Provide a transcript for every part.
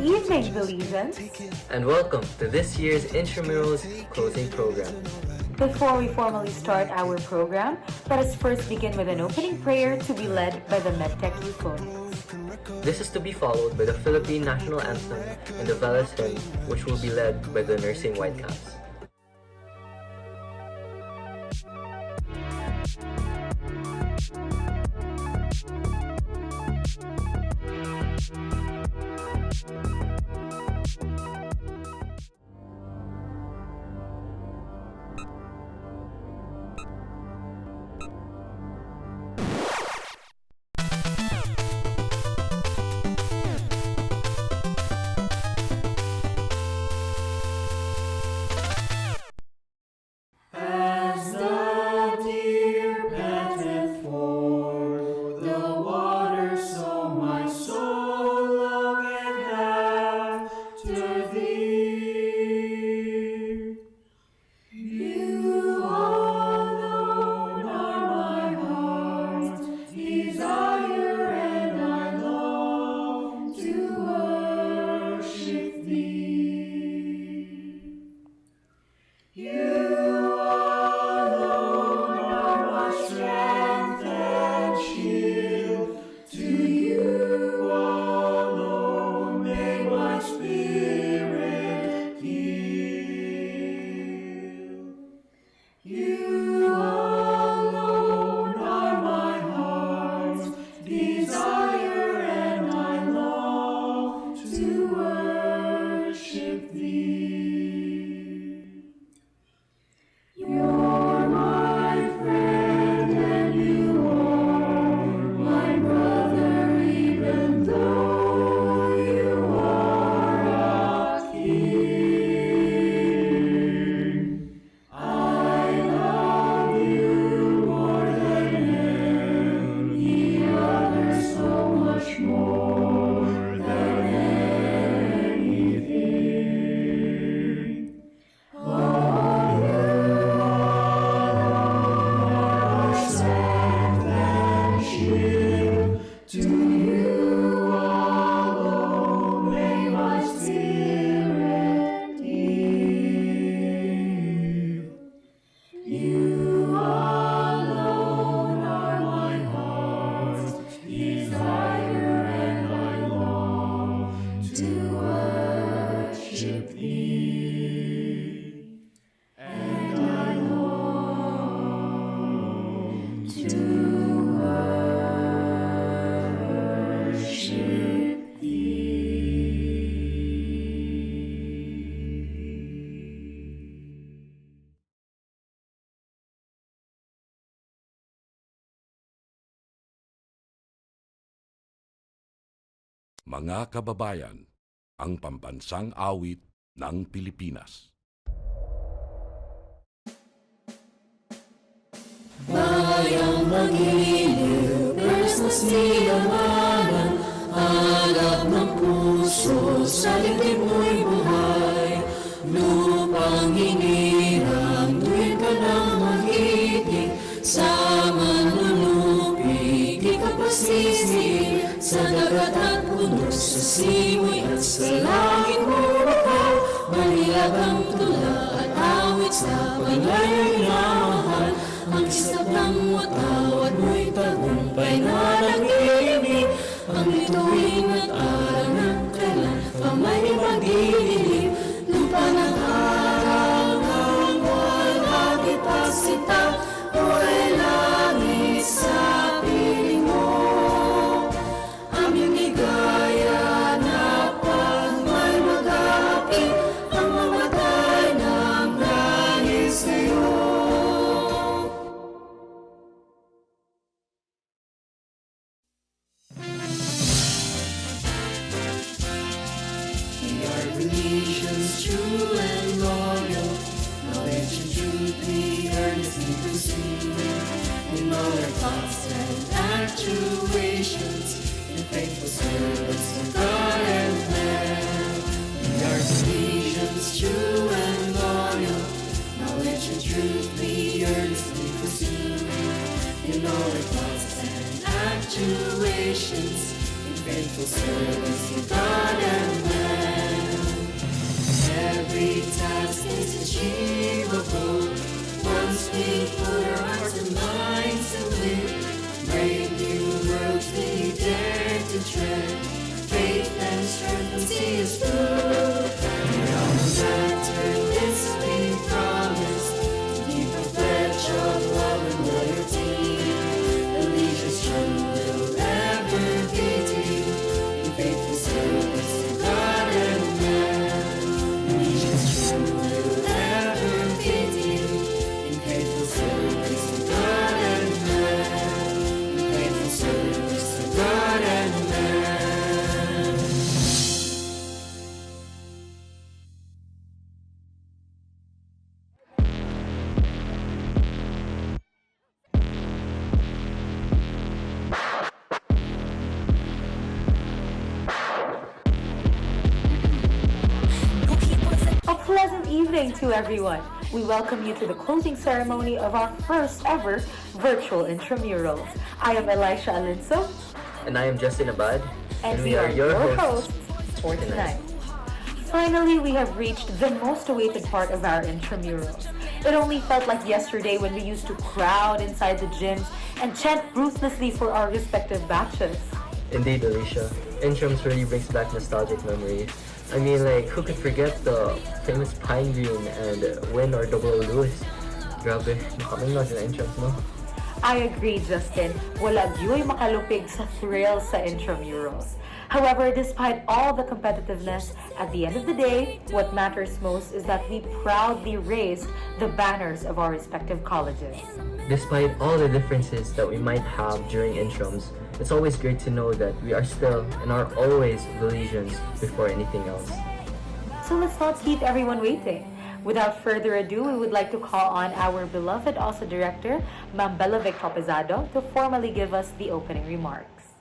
evening, Velezians. And welcome to this year's Intramurals closing program. Before we formally start our program, let us first begin with an opening prayer to be led by the MedTech Euphonics. This is to be followed by the Philippine National Anthem and the Velez hymn, which will be led by the Nursing Whitecaps. Mga kababayan, ang pambansang awit ng Pilipinas. Bayang magiliw, Christmas nilamanan, alab ng puso, sa dibdib mo'y buhay. Lupang hinirang, tuwid ka ng magiting, sa manunupig, di ka pasisig, sa dagat at puno, sa simoy at sa langit mo bakaw. Malilag ang tula at awit sa panlayang namahal, ang kisap ng watawat mo'y tagumpay na nag-ibig. Ang bituin at araw ng kailan pa may magdidilim. Lupa ng araw ng buwan at ipasita, mo'y langit sa piling mo. Aming ligaya na pag may mag-aapi, ang mamatay ng dahil sa'yo. Velezians, true and loyal, knowledge and truth we earnestly pursue. In all our thoughts and actuations, in faithful service of God and man. We are Velezians, true and loyal, knowledge and truth we earnestly pursue. In all our thoughts and actuations, in faithful service of God and man. A pleasant evening to everyone. We welcome you to the closing ceremony of our first ever virtual intramurals. I am Elisha Alinso. And I am Justin Abad. And we are your hosts for tonight. Finally, we have reached the most awaited part of our intramurals. It only felt like yesterday when we used to crowd inside the gyms and chant ruthlessly for our respective batches. Indeed, Alicia. Intrams really brings back nostalgic memories. I mean, like, who could forget the famous Pine Green and Win or Double Lewis? Grabe, nakamingod na intrams mo. I agree, Justin. Wala gyud makalupig sa thrill sa intramurals. However, despite all the competitiveness, at the end of the day, what matters most is that we proudly raised the banners of our respective colleges. Despite all the differences that we might have during intrams, it's always great to know that we are still and are always Velezians before anything else. So let's not keep everyone waiting. Without further ado, we would like to call on our beloved OSA Director, Ma'am Benedict, to formally give us the opening remarks.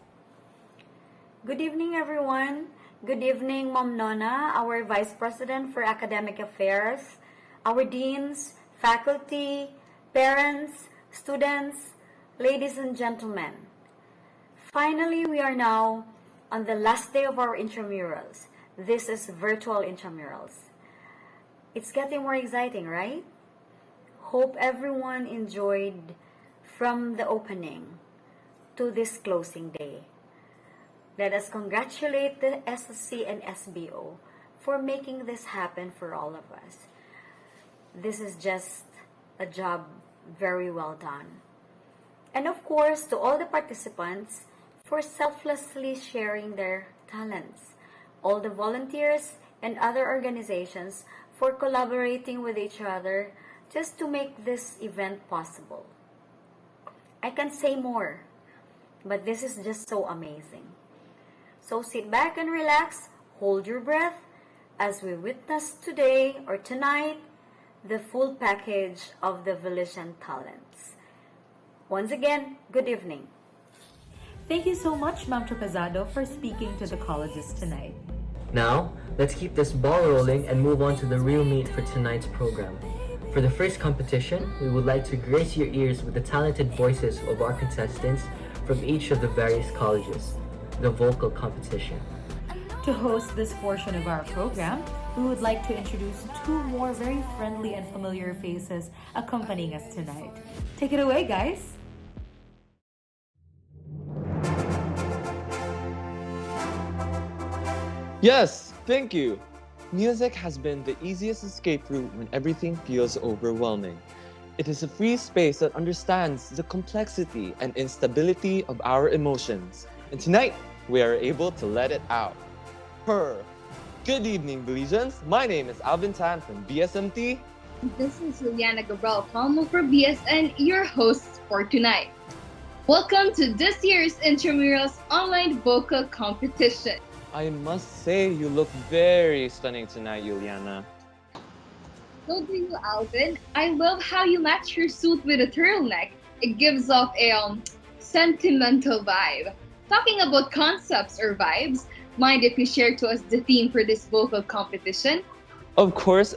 Good evening, everyone. Good evening, Ma'am Nona, our Vice President for Academic Affairs, our deans, faculty, parents, students, ladies and gentlemen. Finally, we are now on the last day of our intramurals. This is virtual intramurals. It's getting more exciting, right? Hope everyone enjoyed from the opening to this closing day. Let us congratulate the SSC and SBO for making this happen for all of us. This is just a job very well done. And of course, to all the participants for selflessly sharing their talents, all the volunteers and other organizations for collaborating with each other just to make this event possible. I can say more, but this is just so amazing. So sit back and relax, hold your breath, as we witness today or tonight the full package of the Velezian talents. Once again, good evening. Thank you so much, Ma'am Tropezado, for speaking to the colleges tonight. Now, let's keep this ball rolling and move on to the real meat for tonight's program. For the first competition, we would like to grace your ears with the talented voices of our contestants from each of the various colleges, the vocal competition. To host this portion of our program, we would like to introduce two more very friendly and familiar faces accompanying us tonight. Take it away, guys. Yes, thank you. Music has been the easiest escape route when everything feels overwhelming. It is a free space that understands the complexity and instability of our emotions. And tonight, we are able to let it out. Good evening, Velezians. My name is Alvin Tan from BSMT. This is Juliana Gabriel Palmo for BSN, your hosts for tonight. Welcome to this year's Intramurals online vocal competition. I must say, you look very stunning tonight, Juliana. So do you, Alvin. I love how you match your suit with a turtleneck. It gives off a sentimental vibe. Talking about concepts or vibes, mind if you share to us the theme for this vocal competition? Of course.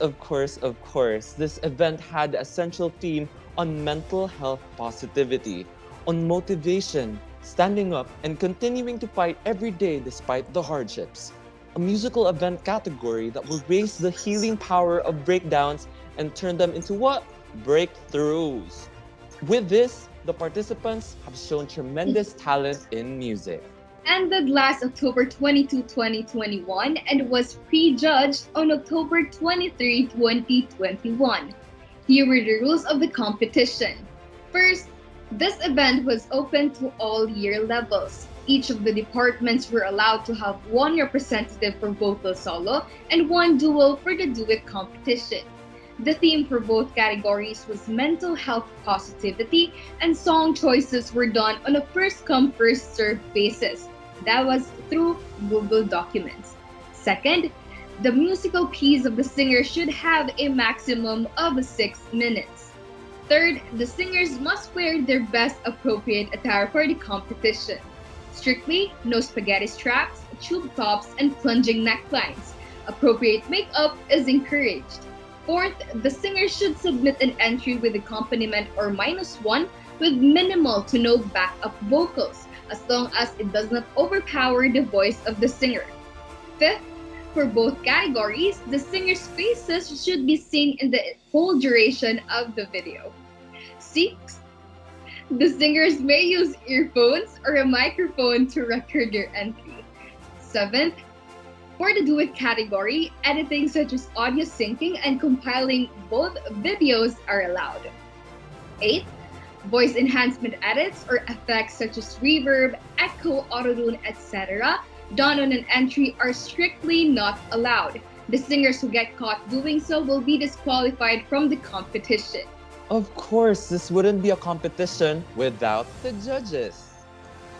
This event had the essential theme on mental health positivity, on motivation, standing up, and continuing to fight every day despite the hardships. A musical event category that will raise the healing power of breakdowns and turn them into what? Breakthroughs. With this, the participants have shown tremendous talent in music. Ended last October 22, 2021 and was prejudged on October 23, 2021. Here were the rules of the competition. First, this event was open to all year levels. Each of the departments were allowed to have one representative for vocal solo and one duo for the duet competition. The theme for both categories was mental health positivity, and song choices were done on a first-come, first-served basis. That was through Google Documents. Second, the musical piece of the singer should have a maximum of 6 minutes. Third, the singers must wear their best appropriate attire for the competition. Strictly, no spaghetti straps, tube tops, and plunging necklines. Appropriate makeup is encouraged. Fourth, the singer should submit an entry with accompaniment or -1 with minimal to no backup vocals, as long as it does not overpower the voice of the singer. Fifth, for both categories, the singer's faces should be seen in the whole duration of the video. Sixth, the singers may use earphones or a microphone to record their entry. Seventh, for the duet category, editing such as audio syncing and compiling both videos are allowed. Eighth, voice enhancement edits or effects such as reverb, echo, autotune, etc. done on an entry are strictly not allowed. The singers who get caught doing so will be disqualified from the competition. Of course, this wouldn't be a competition without the judges.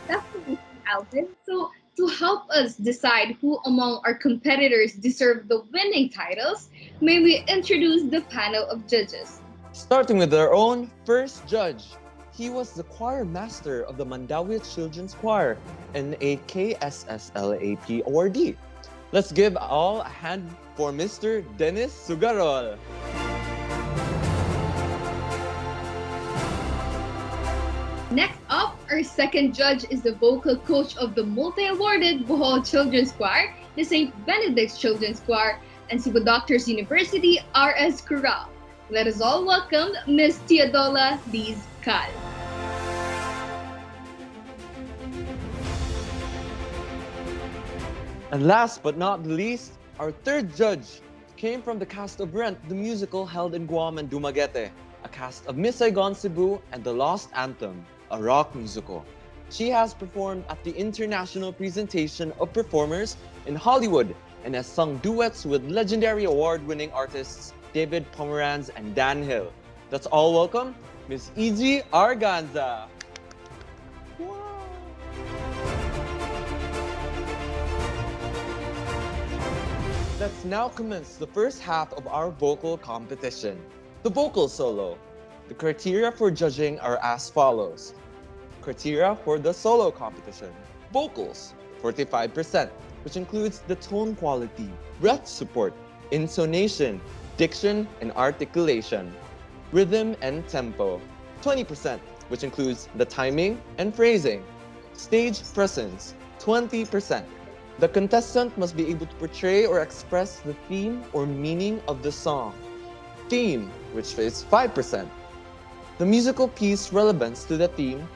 Definitely, Alvin. So, to help us decide who among our competitors deserve the winning titles, may we introduce the panel of judges. Starting with our own first judge. He was the choir master of the Mandawi Children's Choir, an AKSSLAP awardee. Let's give all a hand for Mr. Dennis Sugarol. Next up, our second judge is the vocal coach of the multi-awarded Bohol Children's Choir, the St. Benedict Children's Choir, and Cebu Doctors University RS Corral. Let us all welcome Ms. Teodola Diz Cal. And last but not least, our third judge came from the cast of Rent, the musical held in Guam and Dumaguete, a cast of Miss Saigon Cebu and The Lost Anthem, a rock musical. She has performed at the international presentation of performers in Hollywood and has sung duets with legendary award-winning artists David Pomeranz and Dan Hill. Let's all welcome Miss E.G. Arganza. Wow. Let's now commence the first half of our vocal competition, the vocal solo. The criteria for judging are as follows. Criteria for the solo competition. Vocals, 45%, which includes the tone quality, breath support, intonation, diction, and articulation. Rhythm and tempo, 20%, which includes the timing and phrasing. Stage presence, 20%. The contestant must be able to portray or express the theme or meaning of the song. Theme, which is 5%. The musical piece relevance to the theme,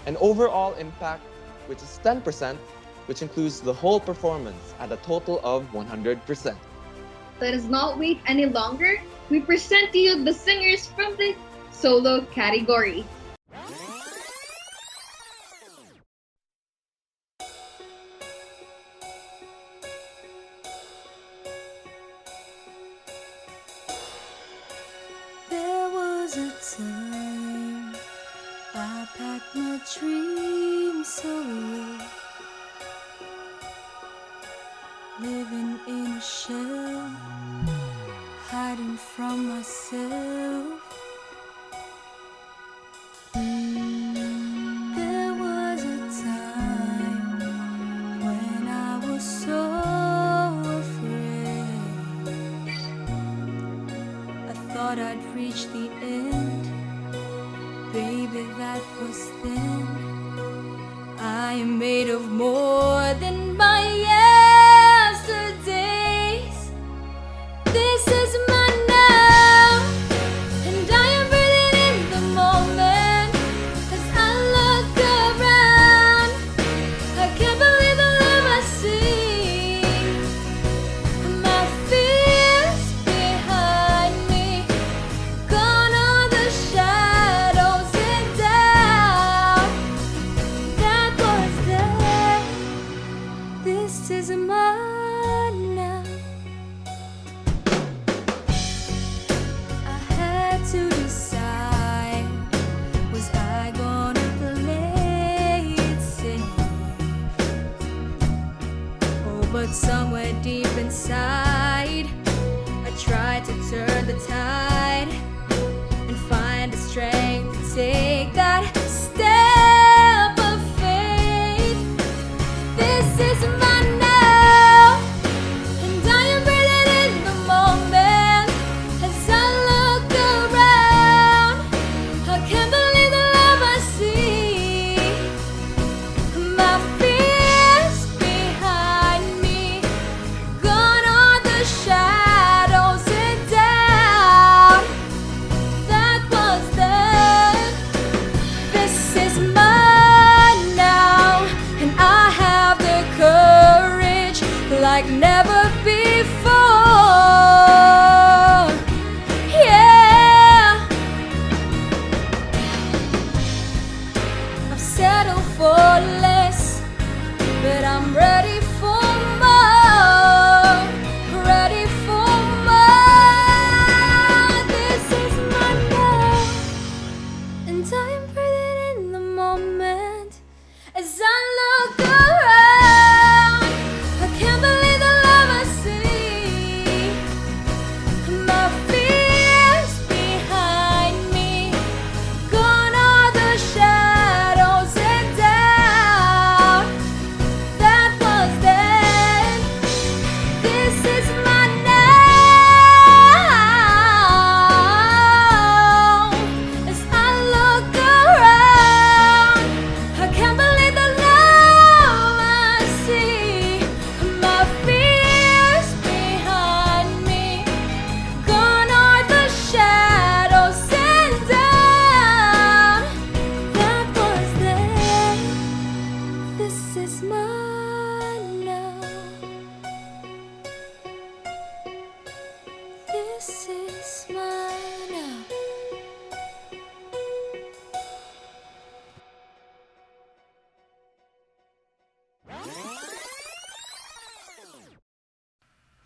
and overall impact, which is 10%, which includes the whole performance at a total of 100%. Let us not wait any longer. We present to you the singers from the solo category. There was a time I packed my dreams away, living in a shell, hiding from myself. There was a time when I was so afraid. I thought I'd reach the end. Baby, that was then. I am made of more than my yesterdays. This is my now, and I am breathing in the moment. As I look around, I can't believe the love I see. My fears behind me, gone are the shadows and doubt that was there. This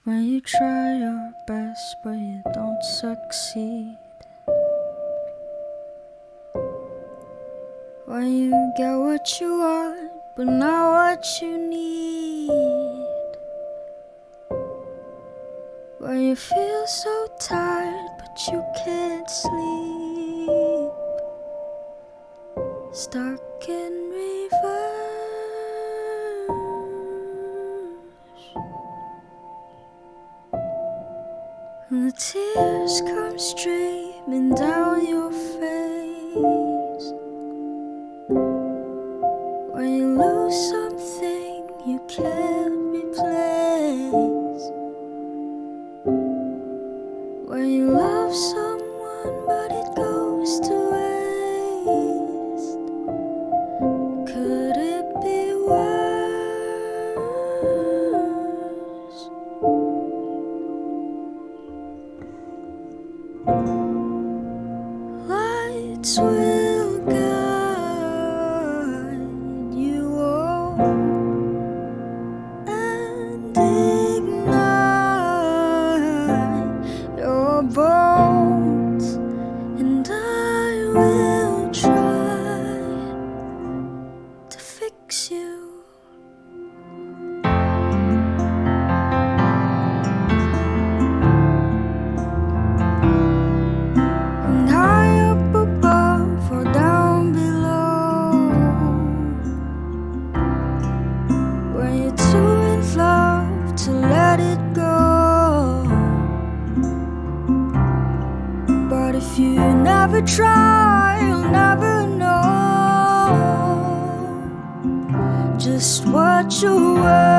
When you try your best but you don't succeed. When you get what you want but not what you need. When you feel so tired but you can't sleep. Stuck in reverse. And the tears come streaming down your face. When you lose something you can't replace. When you love someone but it goes to waste. Could it be worse? Lights will guide you on and ignite your bones, and I will try to fix you. And high up above or down below. When you're too in love to let it go. But if you never try, you'll never know just what you're worth.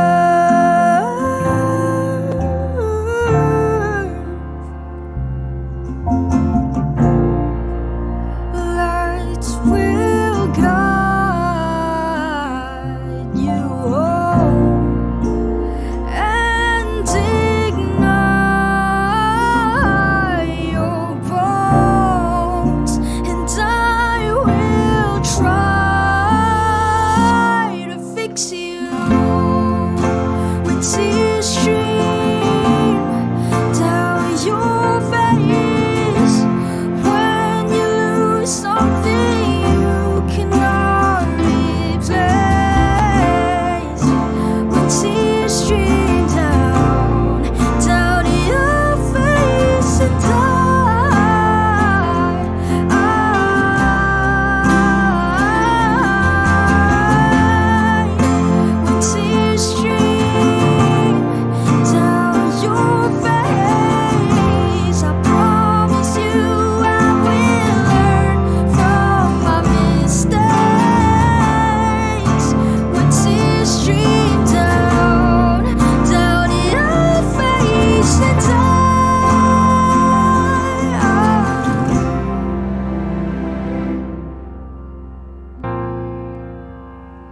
Lights will guide you home and ignite your bones, and I will try to fix you. When tears stream down your face. When you lose something you cannot replace. When tears stream down your face, and when tears stream down your face, I promise you I will learn from my mistakes. When tears stream down your face, and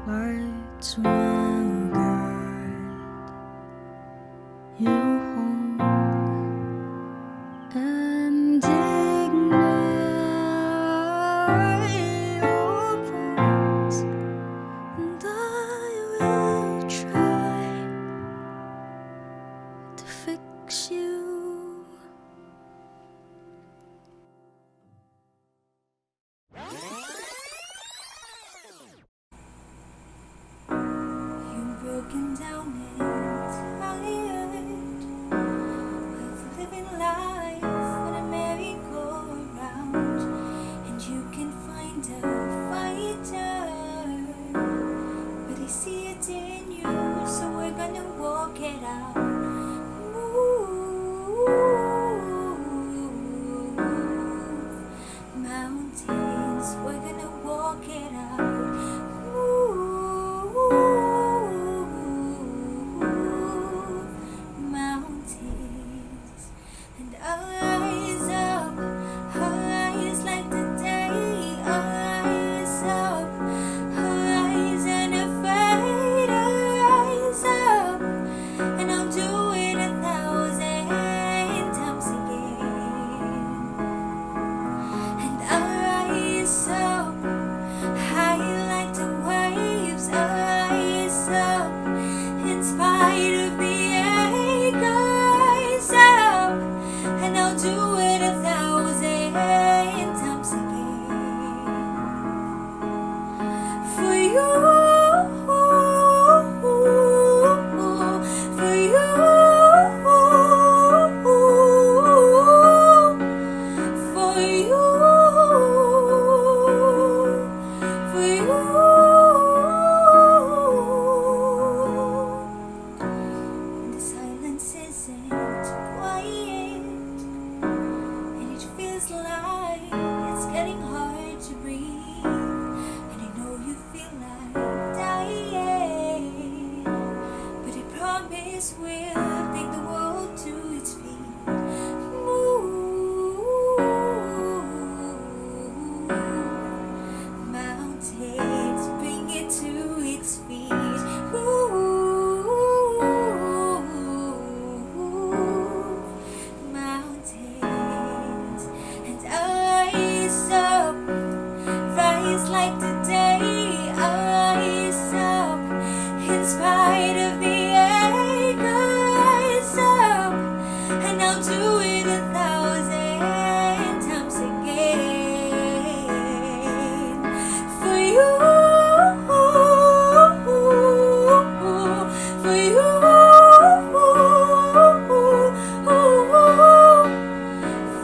lights will guide you home and ignite your bones, and I will try to fix you. we'll do it 1,000 times again. For you, for you,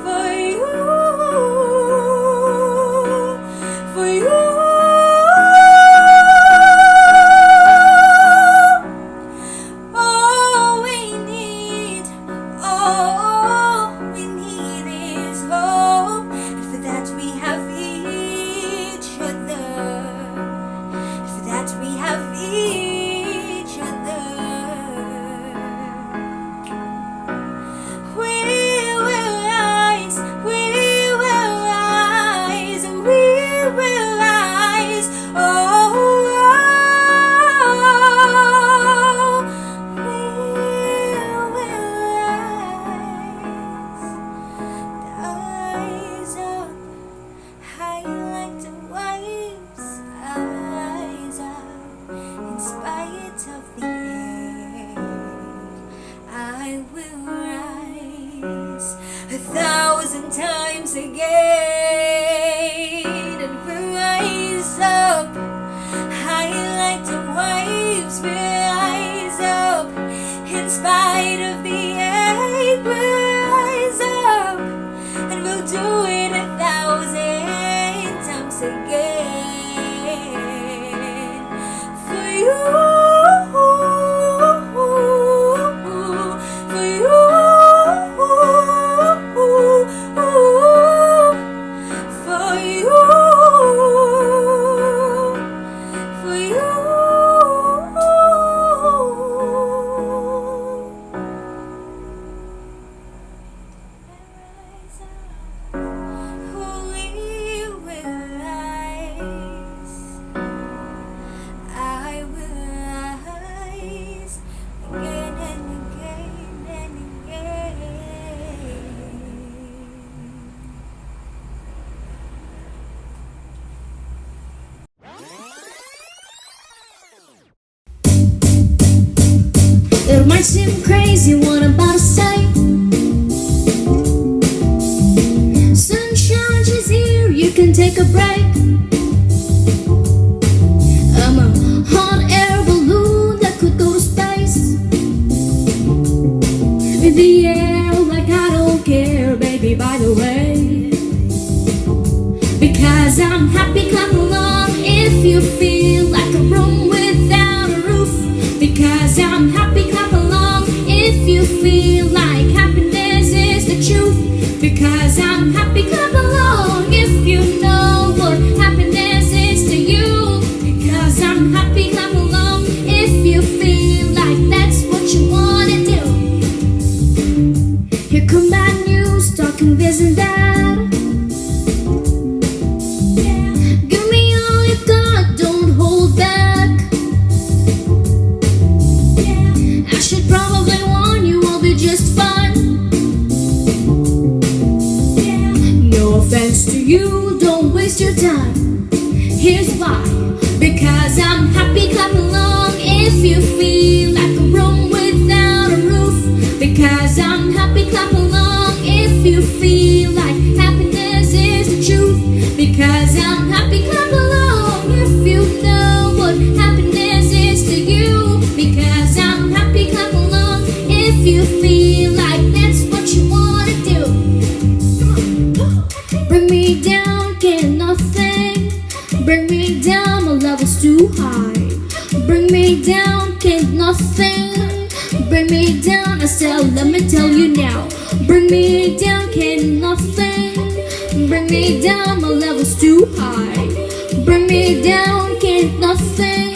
for you, for you. All we need is hope, and for that we have each other. And for that we have each other. We will rise, we will rise, we will rise. Oh, we will rise up, high like the waves. I'll rise up in spite of the air. I will rise 1,000 times again, and we'll rise up, high like the waves. We'll rise up in spite of the ache. We'll rise up, and we'll do it 1,000 times again. For you, for you, for you, for you. We will rise. I will rise again and again and again. It might seem crazy what I'm about to say. Sunshine is here, you can take a break. I'm a hot air balloon that could go to space. In the air like I don't care, baby, by the way. Because I'm happy, clap along if you feel like a room without a roof. Because I'm happy, clap along if you feel like happiness is the truth. Because I'm happy, clap along if you know what happiness is to you. Because I'm happy, clap along if you feel like that's what you wanna do. Here come bad news, talking this and that. Give me all you got, don't hold back. I should probably warn you, I'll be just fine. No offense to you, don't waste your time. Here's why. Because I'm happy, clap along if you feel like a room without a roof. Because I'm happy, clap along if you feel like happiness is the truth. Because I'm happy, clap along if you know what happiness is to you. Because I'm happy, clap along if you feel like that's what you wanna do. Bring me down, get nothing. Bring me down, my level's too high. Bring me down, get nothing. Bring me down, I said, let me tell you now. Bring me down, get nothing. Bring me down, my level's too high. Bring me down, get nothing.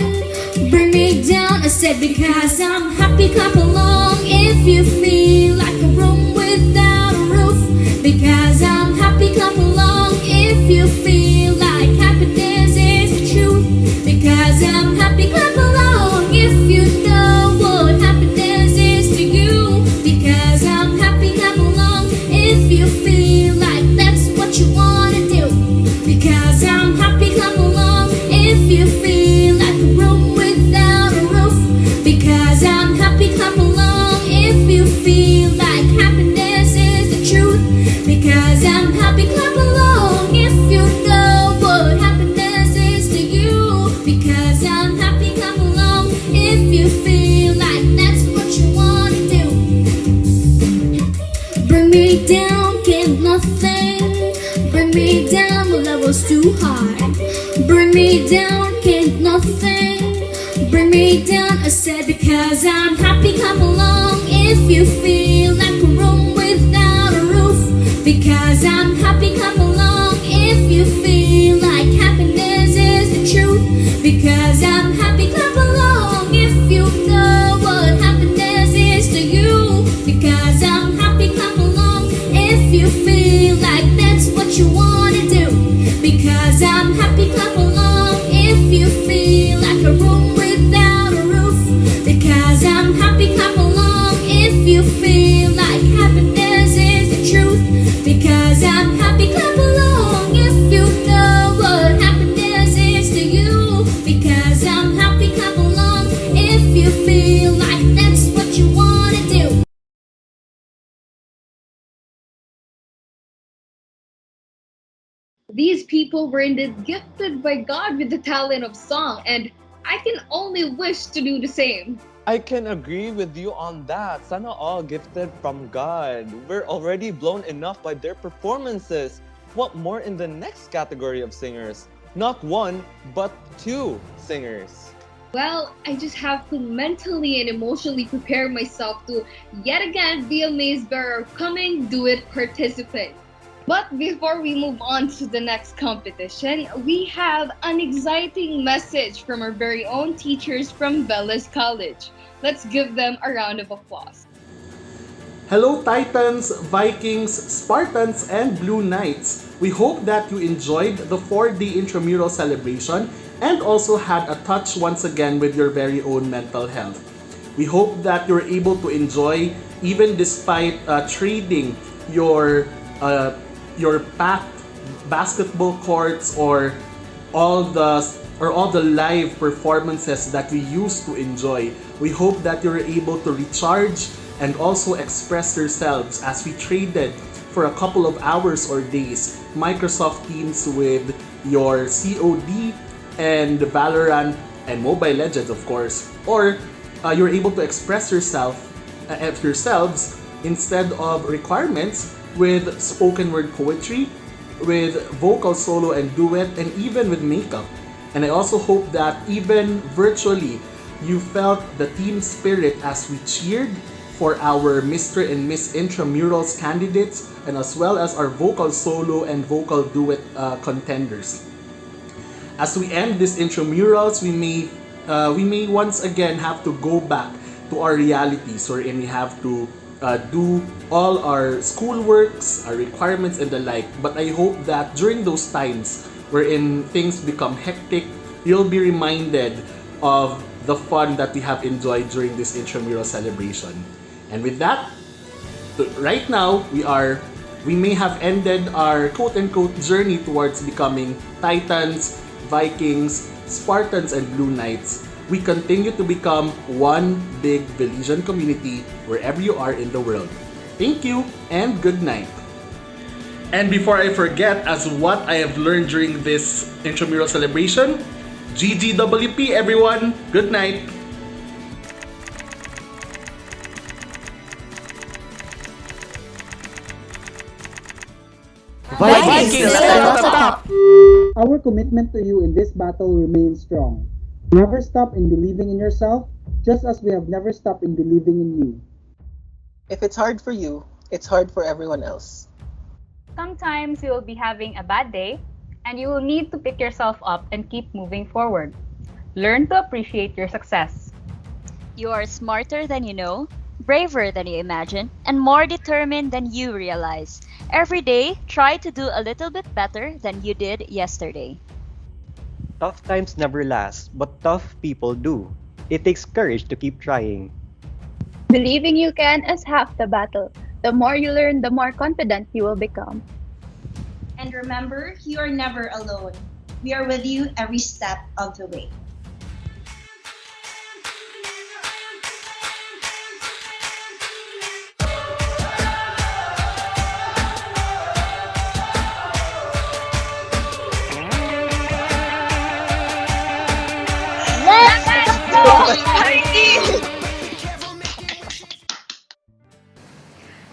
Bring me down, I said, because I'm happy, clap along if you feel like a room without a roof. Because I'm happy, clap along if you feel like happiness is the truth. Because I'm happy, clap along if you know what happiness is to you. Because I'm happy, clap along if you feel like that's what you wanna do. Because I'm happy, clap along if you feel like a room without a roof. Because I'm happy, clap along if you feel like happiness Bring me down, can't nothing. Bring me down, my level's too high. Bring me down, can't nothing. Bring me down, I said, because I'm happy, come along. If you feel like a room without a roof, because I'm happy, come along. If you feel like happiness is the truth, because I'm happy, clap along. If you know what happiness is to you, because I'm happy, clap along. If you feel like that's what you wanna do, because I'm happy, clap along. If you feel like a room without a roof, because I'm happy, clap along. If you feel like happiness is the truth, because I'm happy, clap along. If you know what happiness is to you, because I'm happy, clap along. If you feel like that's what you wanna do. These people were indeed gifted by God with the talent of song, and I can only wish to do the same. I can agree with you on that. Sana all gifted from God. We're already blown enough by their performances. What more in the next category of singers? Not one, but two singers. Well, I just have to mentally and emotionally prepare myself to yet again be a maze bearer coming do it participant. But before we move on to the next competition, we have an exciting message from our very own teachers from Velez College. Let's give them a round of applause. Hello Titans, Vikings, Spartans, and Blue Knights. We hope that you enjoyed the 4-day intramural celebration and also had a touch once again with your very own mental health. We hope that you're able to enjoy even despite trading your packed basketball courts or all the live performances that we used to enjoy. We hope that you're able to recharge and also express yourselves as we traded for a couple of hours or days Microsoft Teams with your COD and Valorant and Mobile Legends, of course. Or you're able to express yourselves instead of requirements with spoken word poetry, with vocal solo and duet, and even with makeup. And I also hope that even virtually, you felt the team spirit as we cheered for our Mr. and Miss Intramurals candidates, and as well as our vocal solo and vocal duet contenders. As we end this intramurals, we may once again have to go back to our realities, wherein we have to do all our schoolworks, our requirements, and the like. But I hope that during those times wherein things become hectic, you'll be reminded of the fun that we have enjoyed during this intramural celebration. And with that, right now, we may have ended our quote-unquote journey towards becoming Titans, Vikings, Spartans, and Blue Knights. We continue to become one big Velezian community wherever you are in the world. Thank you and good night. And before I forget, as what I have learned during this intramural celebration, GGWP everyone, good night. Vikings still at the top! Our commitment to you in this battle remains strong. Never stop in believing in yourself, just as we have never stopped in believing in you. If it's hard for you, it's hard for everyone else. Sometimes you will be having a bad day, and you will need to pick yourself up and keep moving forward. Learn to appreciate your success. You are smarter than you know, braver than you imagine, and more determined than you realize. Every day, try to do a little bit better than you did yesterday. Tough times never last, but tough people do. It takes courage to keep trying. Believing you can is half the battle. The more you learn, the more confident you will become. And remember, you are never alone. We are with you every step of the way.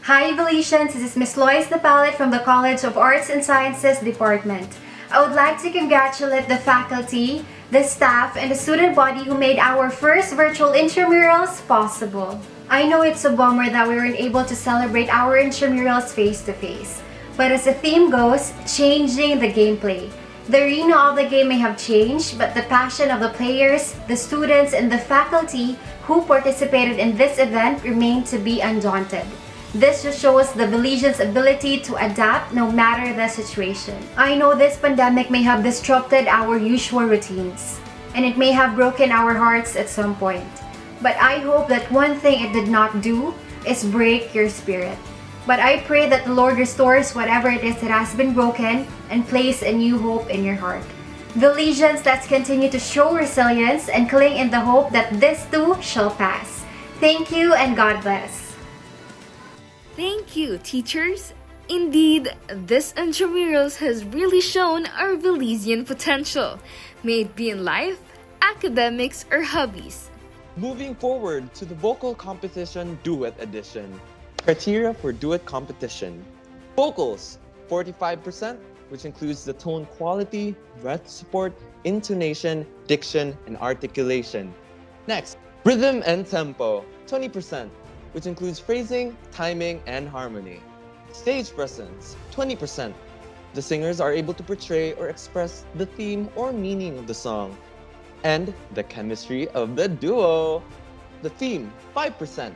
Hi Velezians, this is Miss Lois Napalit from the College of Arts and Sciences Department. I would like to congratulate the faculty, the staff, and the student body who made our first virtual intramurals possible. I know it's a bummer that we weren't able to celebrate our intramurals face-to-face, but as the theme goes, changing the gameplay. The arena of the game may have changed, but the passion of the players, the students, and the faculty who participated in this event remained to be undaunted. This just shows the Velezians' ability to adapt no matter the situation. I know this pandemic may have disrupted our usual routines, and it may have broken our hearts at some point. But I hope that one thing it did not do is break your spirit. But I pray that the Lord restores whatever it is that has been broken and place a new hope in your heart. Velezians, let's continue to show resilience and cling in the hope that this too shall pass. Thank you and God bless. Thank you, teachers. Indeed, this intramurals has really shown our Velezian potential, may it be in life, academics, or hobbies. Moving forward to the vocal competition duet edition. Criteria for duet competition. Vocals, 45%, which includes the tone quality, breath support, intonation, diction, and articulation. Next, rhythm and tempo, 20%, which includes phrasing, timing, and harmony. Stage presence, 20%. The singers are able to portray or express the theme or meaning of the song. And the chemistry of the duo. The theme, 5%.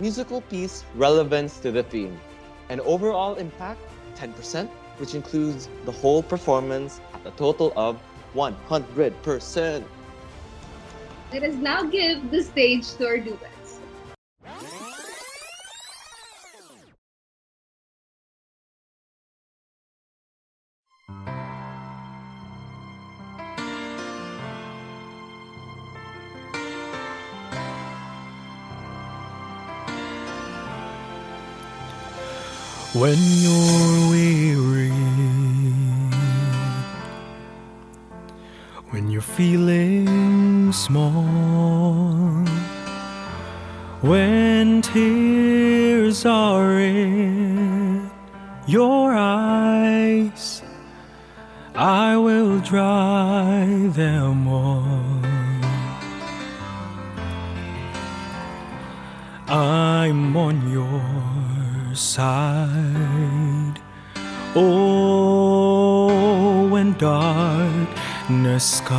Musical piece relevance to the theme. And overall impact, 10%, which includes the whole performance at a total of 100%. Let us now give the stage to our duets. When you're weary, when you're feeling small, when tears are in your eyes, I will dry them all. I'm on your side. Oh, when darkness comes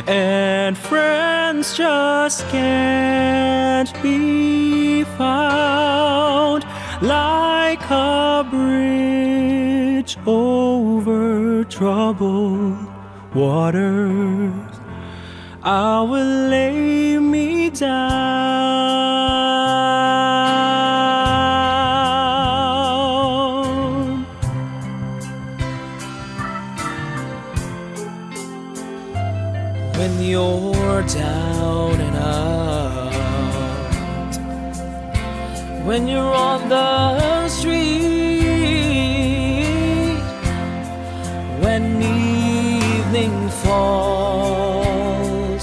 and friends just can't be found, like a bridge over troubled waters, I will lay me down. When you're down and out, when you're on the street, when evening falls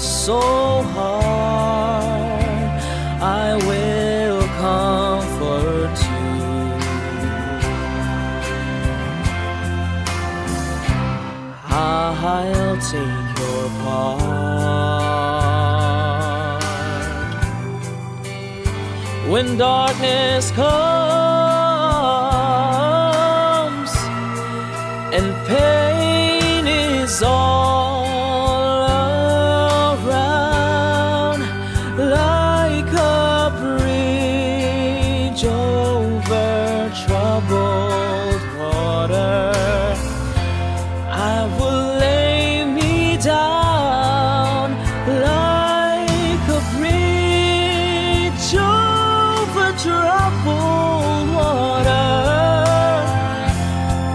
so hard, I will comfort you. I'll take your part. When darkness comes and pain is all around, like a bridge over troubled water, I will lay me down like a bridge over troubled water.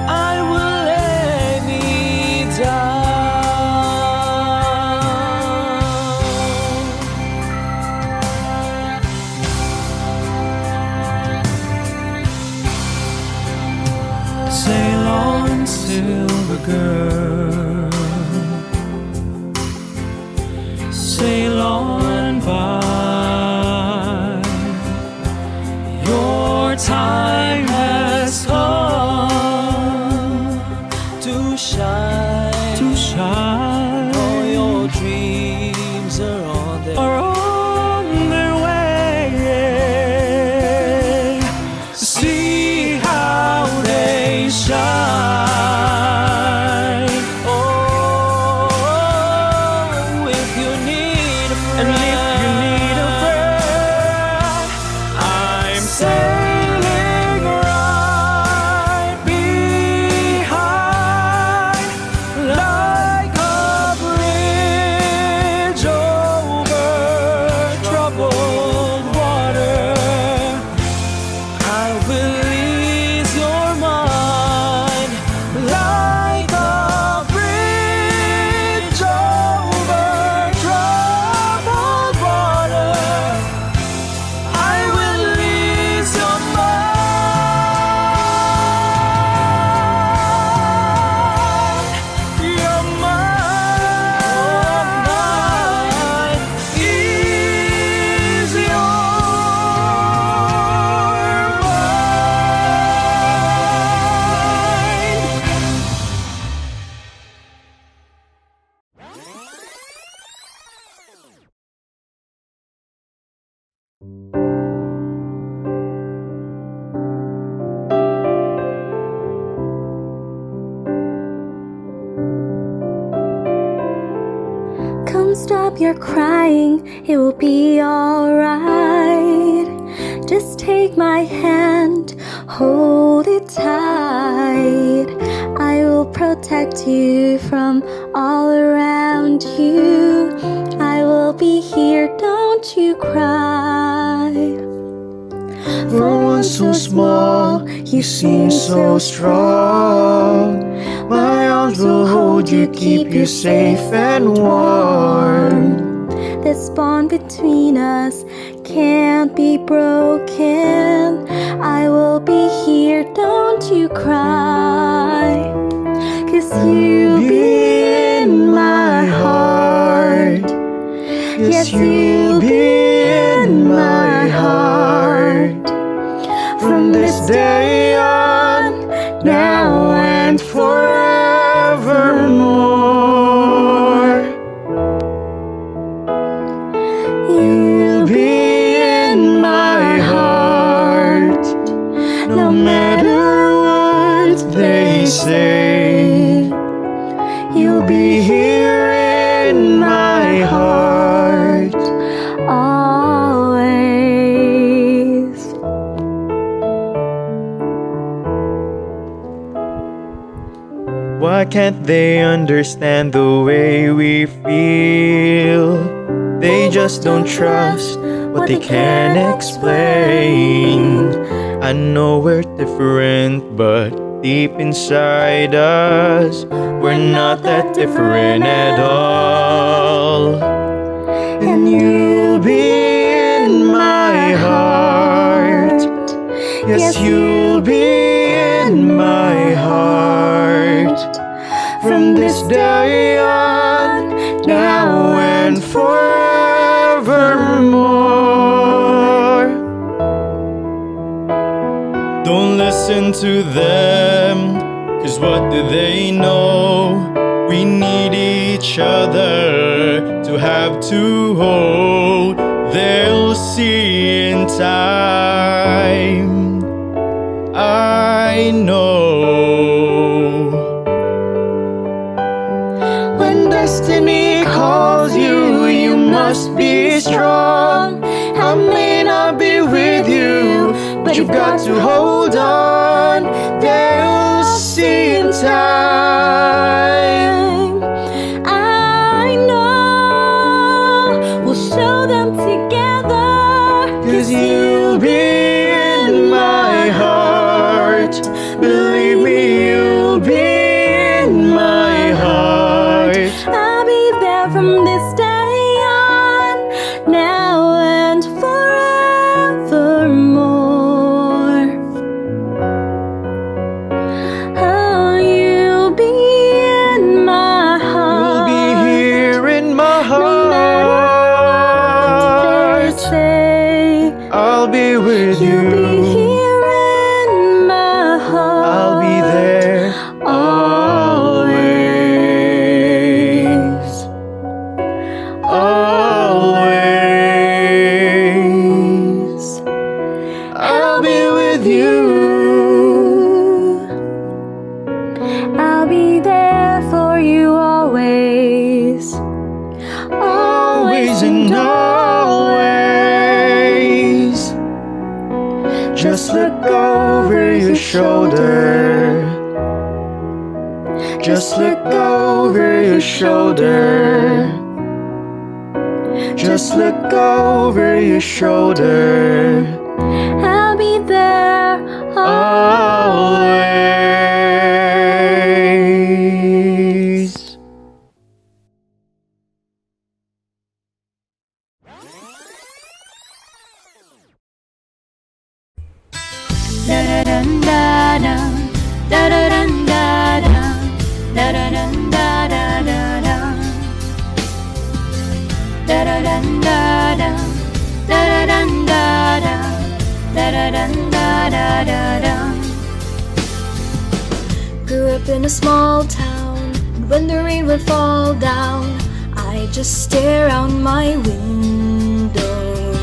I will lay me down. Sail on, silver girl, sail on by. your time has come to shine. To shine. All your dreams are on their way. See how they shine. Oh, if you need a friend, I'm sailing right behind, like a bridge over troubled water. I will ease your mind, like a bridge over troubled water. I will ease your mind. Your mind. Ease your mind. Come stop your crying, it will be alright. Just take my hand, hold it tight. I will protect you from all around you. I will be here, don't you cry. For one so small, you seem so strong. My arms will hold you, keep you safe and warm. This bond between us can't be broken. I will be here, don't you cry. 'Cause you'll be in my heart. Yes, you'll be in my heart. From this day on, now and forevermore. You'll Be in my heart, no matter what they say. You'll be here in my heart. always. Why can't they understand the way we feel? They just don't trust what they can't explain. I know we're different, but deep inside us, we're not that different at all. And you'll be in my heart. Yes, you'll be in my heart. From this day on, now and forevermore. Don't listen to them, 'cause what do they know? We need each other to have to hold. They'll see in time, I know. When destiny calls you, you must be strong. I may not be with you, but you've got to hold on. They'll see in time, I know we'll show them together. 'cause you'll be in my heart. Believe me, you'll be in my heart. I'll be there from this day on, now and forevermore. Oh, you'll with you. I'll be there for you always. Always and always. Just look over your shoulder. Just look over your shoulder. Just look over your shoulder. I'll be there always. Da da da da da da da da da da da da da da da. Da da da da da da da da da da da da da da da. Grew up in a small town, and when the rain would fall down, I just stare out my window,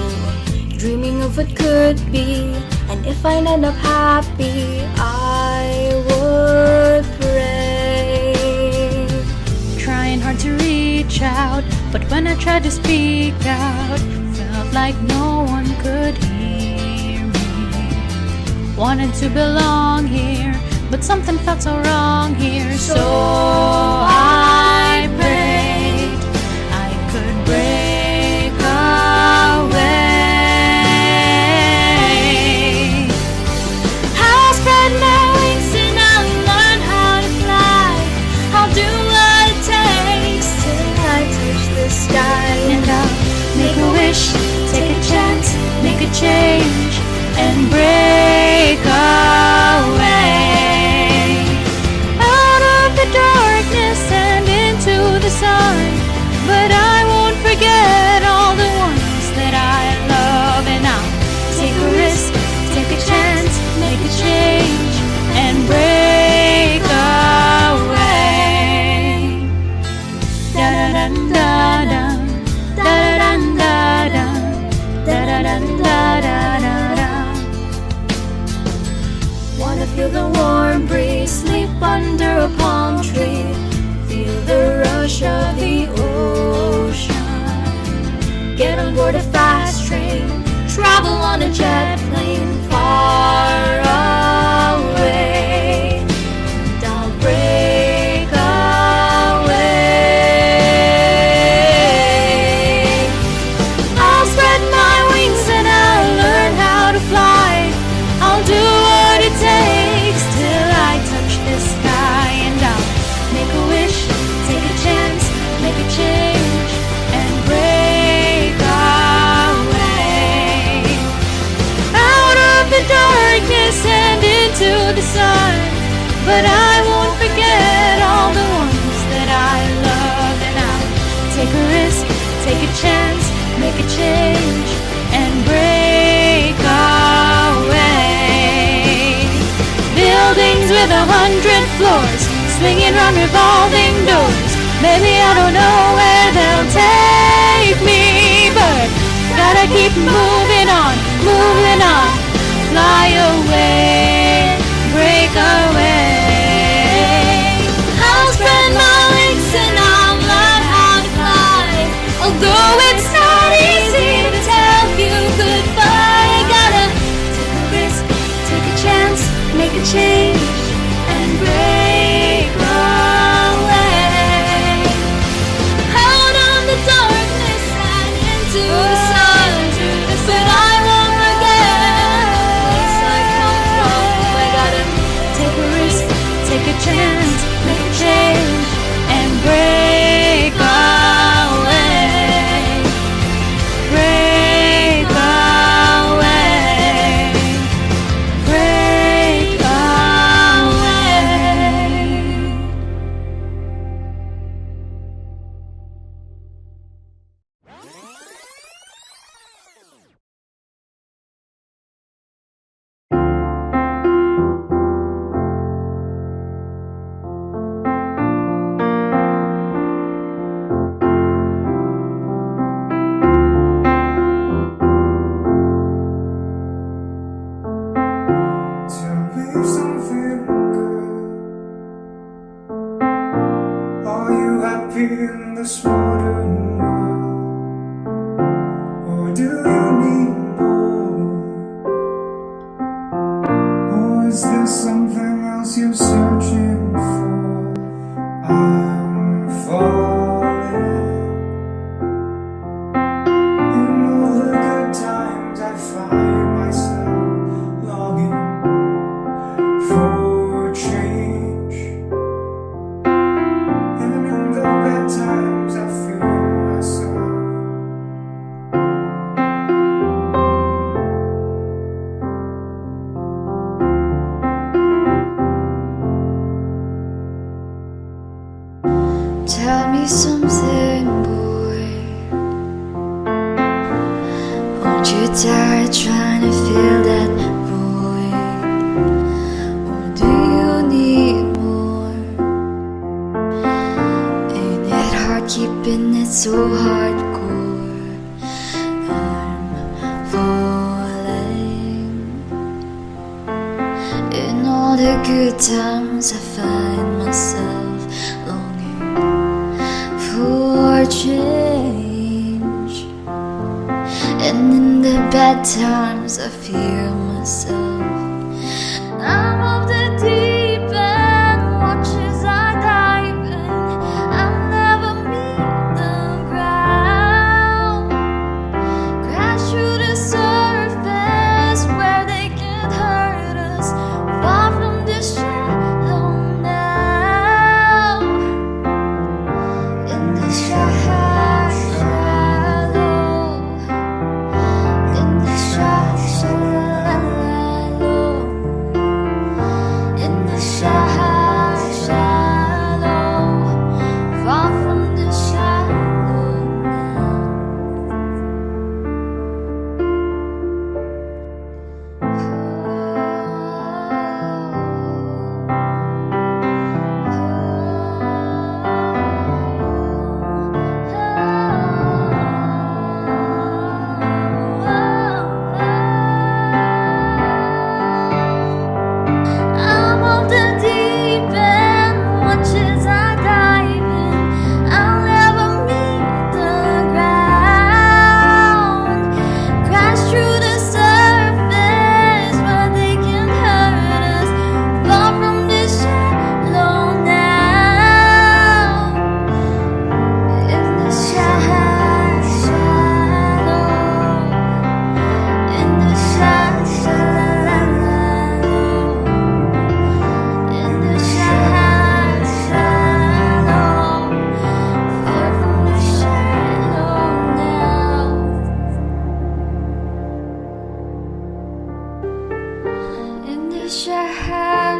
dreaming of what could be. And if I end up happy, I would pray. Trying hard to reach out, but when I tried to speak out, felt like no one could hear me. Wanted to belong here, but something felt so wrong here. So I prayed I could break away. I'll spread my wings and I'll learn how to fly. I'll do what it takes till I touch the sky. And I'll make a wish, take a chance, make a change, and break away. Out of the darkness and into the sun. But I won't forget all the ones that I love. And I'll take a risk, take a chance, make a change, and break away. Da da da da da da da da da da da da da da da. Wanna feel the warm breeze, sleep under a palm tree, feel the rush of the ocean. Get on board a fast train, travel on a jet plane far away. And I'll break away. I'll spread my wings and I'll learn how to fly. I'll do what it takes till I touch the sky. And I'll make a wish, take a chance, make a change, and break away. Out of the darkness and into the sun. But I won't forget all the ones that I love. And I'll take a risk, take a chance, make a change, and break away. Buildings with 100 floors, swinging round revolving doors. Maybe I don't know where they'll take me, but gotta keep moving on, fly away, break away. I'll spread my wings and I'll learn how to fly. Although it's not easy to tell you goodbye, I gotta take a risk, take a chance, make a change, and break away. Out of the darkness and into the sun. But I won't forget where I come from. I gotta take a risk, take a chance, make a change, and break away. Break away. Break away. you something good? Are you happy in this modern world? Or do you need more? Or is there something else you're searching for? I'm falling. In all the good times I find myself longing for change, and in the bad times I feel myself. Tell me something, boy. Won't you die trying to fill that void? Or do you need more? Ain't it hard keeping it so hardcore? I'm falling. In all the good times I find myself longing for change, and in the bad times I fear myself. I'm off the deep end, watch as I dive in. I'll never meet the ground, crash through the surface where they can't hurt us, far from the shallow now. In the shallow, in the shallow, in the shallow, far from the shallow now. I'm off the deep end, watch as I dive in. I'll never meet the ground, crash through the surface where they can hurt us, far from the shallow now. In the shallow, in the shallow, in the shallow, far from the shallow now. In the shallow,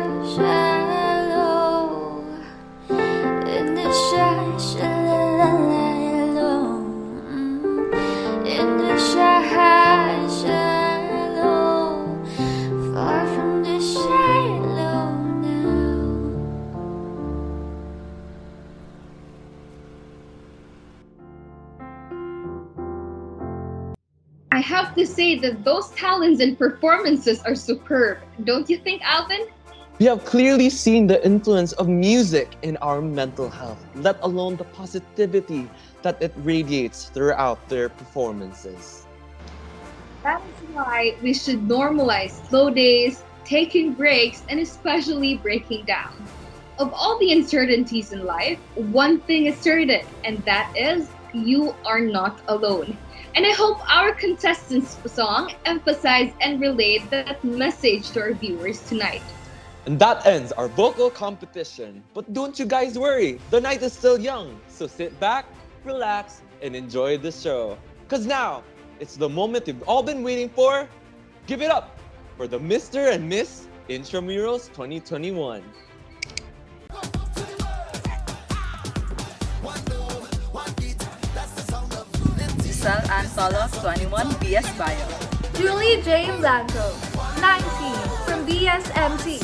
in the shallow, in the shallow, far from the shallow now. I have to say that those talents and performances are superb, don't you think, Alvin? We have clearly seen the influence of music in our mental health, let alone the positivity that it radiates throughout their performances. That is why we should normalize slow days, taking breaks, and especially breaking down. Of all the uncertainties in life, one thing is certain, and that is you are not alone. And I hope our contestants' song emphasized and relayed that message to our viewers tonight. And that ends our vocal competition. But don't you guys worry, the night is still young. So sit back, relax, and enjoy the show. Cause now, it's the moment you've all been waiting for. Give it up for the Mr. and Miss Intramurals 2021. Giselle Antolos, 21, BS Bio. Julie J. Blanco, 19, from BSMT.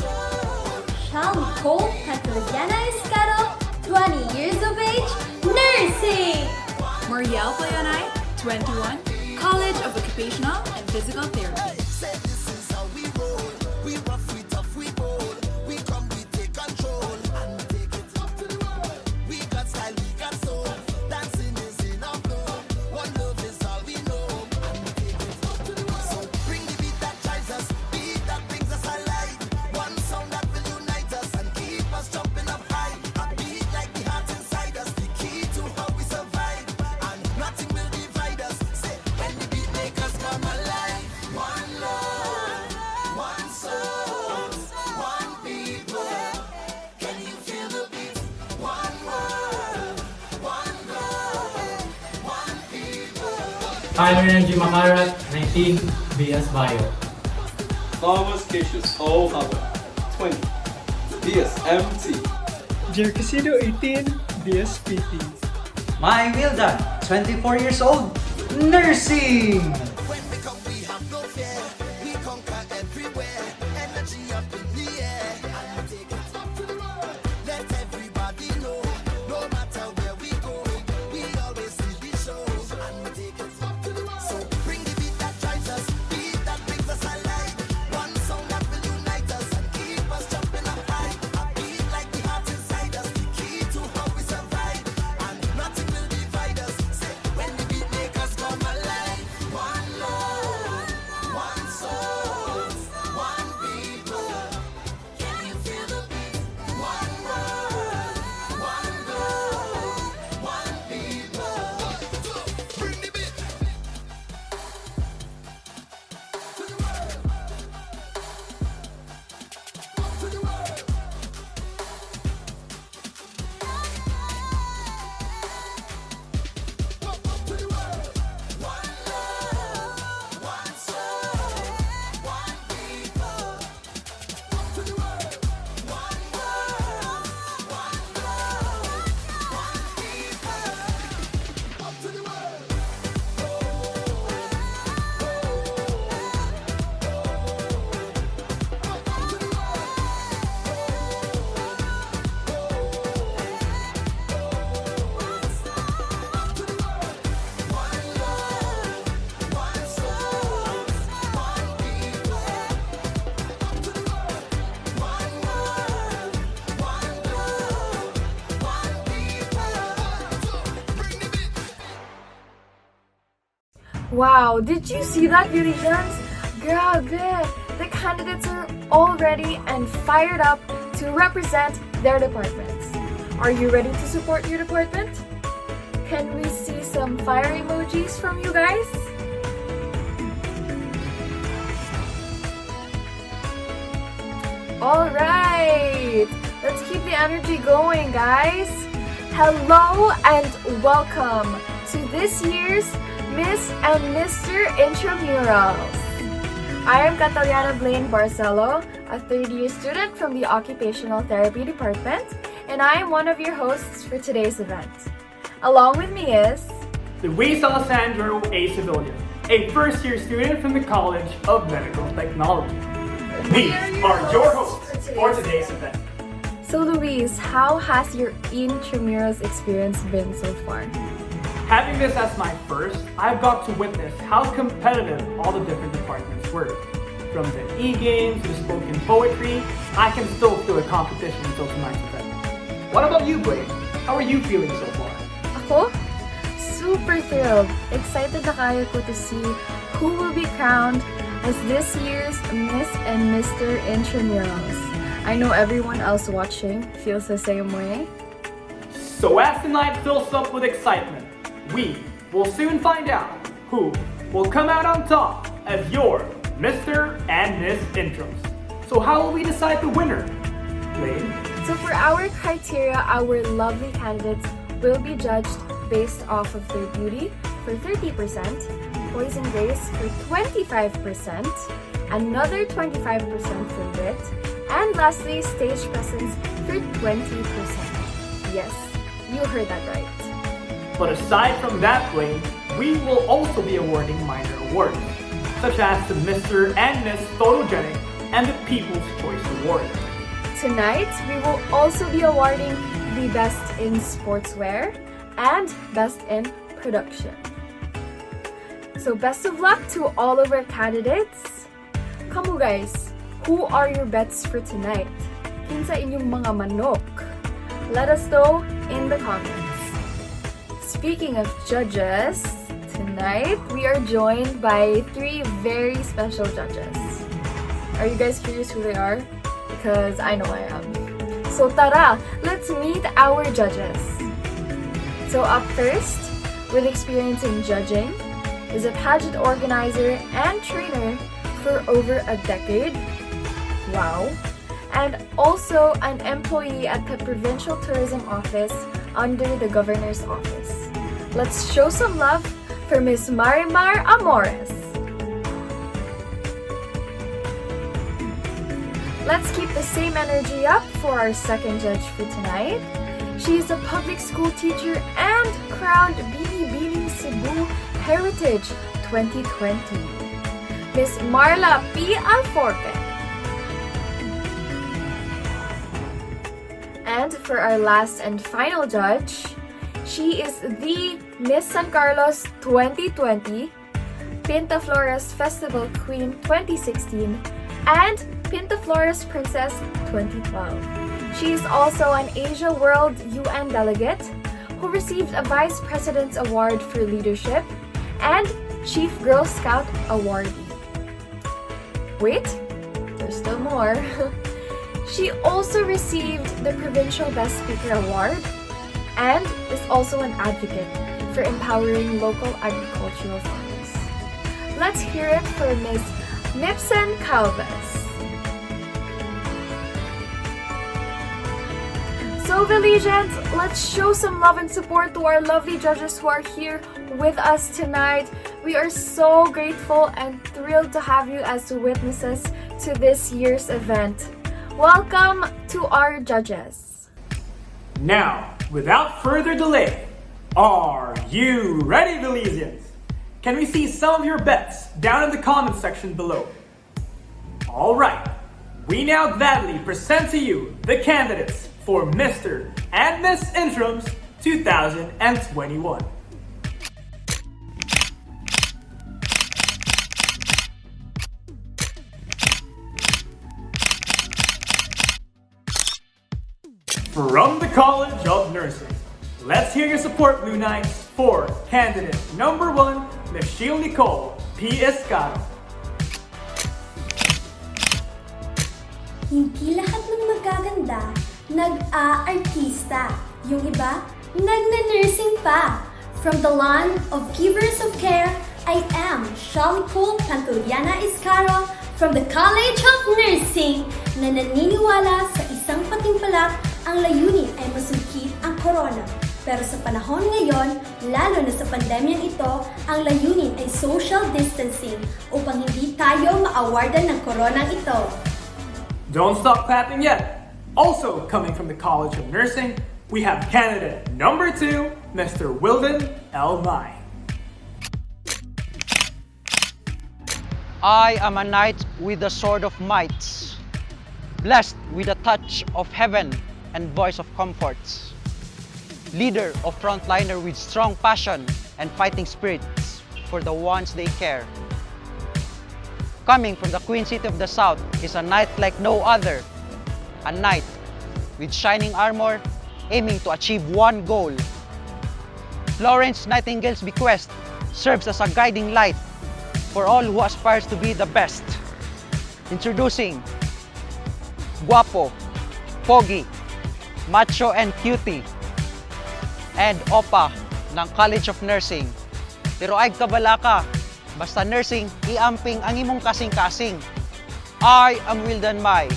Sean Nicole Petrogena Escaro, 20 years of age, nursing. Marielle Payanay, 21, College of Occupational and Physical Therapy. 𝕊𝕦𝕤𝕒𝕚𝕟𝕘 19, BS Bio. Thomas Cassius O. Haba, 20, BSMT. Jerkasido 18, BSPT. My Wildan, 24 years old, nursing. Wow, did you see that, Velezians? Grabe! The candidates are all ready and fired up to represent their departments. Are you ready to support your department? Can we see some fire emojis from you guys? Alright! Let's keep the energy going, guys! Hello and welcome to this year's Miss and Mr. Intramurals. I am 𝕊𝕤𝕤𝕒𝕚𝕟𝕘, a third-year student from the Occupational Therapy Department, and I am one of your hosts for today's event. Along with me is Luis Alessandro, a civilian, a first-year student from the College of Medical Technology. We are your hosts for today's event. So Luis, how has your Intramurals experience been so far? Having this as my first, I've got to witness how competitive all the different departments were. From the e-games to the spoken poetry, I can still feel the competition until tonight's event. What about you, Blake? How are you feeling so far? Ako? Super thrilled. Excited na kaya ko to see who will be crowned as this year's Miss and Mr. Intramurals. I know everyone else watching feels the same way. So as the night fills up with excitement, we will soon find out who will come out on top as your Mr. and Miss Intrams. So how will we decide the winner? Lane? So for our criteria, our lovely candidates will be judged based off of their beauty for 30%, poise and grace for 25%, another 25% for wit, and lastly, stage presence for 20%. Yes, you heard that right. But aside from that, Blaine, we will also be awarding minor awards, such as the Mr. and Miss Photogenic and the People's Choice Award. Tonight, we will also be awarding the Best in Sportswear and Best in Production. So best of luck to all of our candidates. Kamu guys, who are your bets for tonight? Kinsa inyong mga manok? Let us know in the comments. Speaking of judges, tonight we are joined by 3 very special judges. Are you guys curious who they are? Because I know I am. So tara, let's meet our judges. So up first, with experience in judging, is a pageant organizer and trainer for over a decade. Wow. And also an employee at the Provincial Tourism Office under the Governor's Office. Let's show some love for Miss Marimar Amores. Let's keep the same energy up for our second judge for tonight. She is a public school teacher and crowned 𝕊𝕦𝕤𝕦𝕤𝕦𝕤 Cebu Heritage 2020, Miss Marla P. Alforque. And for our last and final judge, she is the Miss San Carlos 2020, Pinta Flores Festival Queen 2016, and Pinta Flores Princess 2012. She is also an Asia World UN delegate who received a Vice President's Award for Leadership and Chief Girl Scout awardee. Wait, there's still more. She also received the Provincial Best Speaker Award and is also an advocate for empowering local agricultural farmers. Let's hear it for Ms. Nipsen Calves. So Velezians, let's show some love and support to our lovely judges who are here with us tonight. We are so grateful and thrilled to have you as witnesses to this year's event. Welcome to our judges. Now, without further delay, are you ready, Velezians? Can we see some of your bets down in the comments section below? Alright, we now gladly present to you the candidates for Mr. and Miss Intrams 2021. From the College of Nursing, let's hear your support, Blue Knights, for candidate number 1, Ms. 𝕊𝕤𝕤𝕐 P. Escaro. Hindi lahat ng magaganda nag-a-artista. Yung iba, nagna-nursing pa. From the land of givers of care, I am 𝕊𝕤𝕤𝕤𝕤 from the College of Nursing na naniniwala sa isang patimpalak ang layunin ay masungkit ang corona. Pero sa panahon ngayon, lalo na sa pandemyang ito, ang layunin ay social distancing upang hindi tayo ma-awardan ng coronang ito. Don't stop clapping yet. Also coming from the College of Nursing, we have candidate number 2, Mr. Wilden L. Mai. I am a knight with the sword of might, blessed with a touch of heaven and voice of comforts, leader of frontliner with strong passion and fighting spirits for the ones they care. Coming from the Queen City of the South is a knight like no other, a knight with shining armor aiming to achieve one goal. Florence Nightingale's bequest serves as a guiding light for all who aspires to be the best. Introducing guapo, pogi, macho and cutie, and opa ng College of Nursing. Pero ay kabalaka, basta nursing, iamping ang imong kasing-kasing. I am Wilden Mai.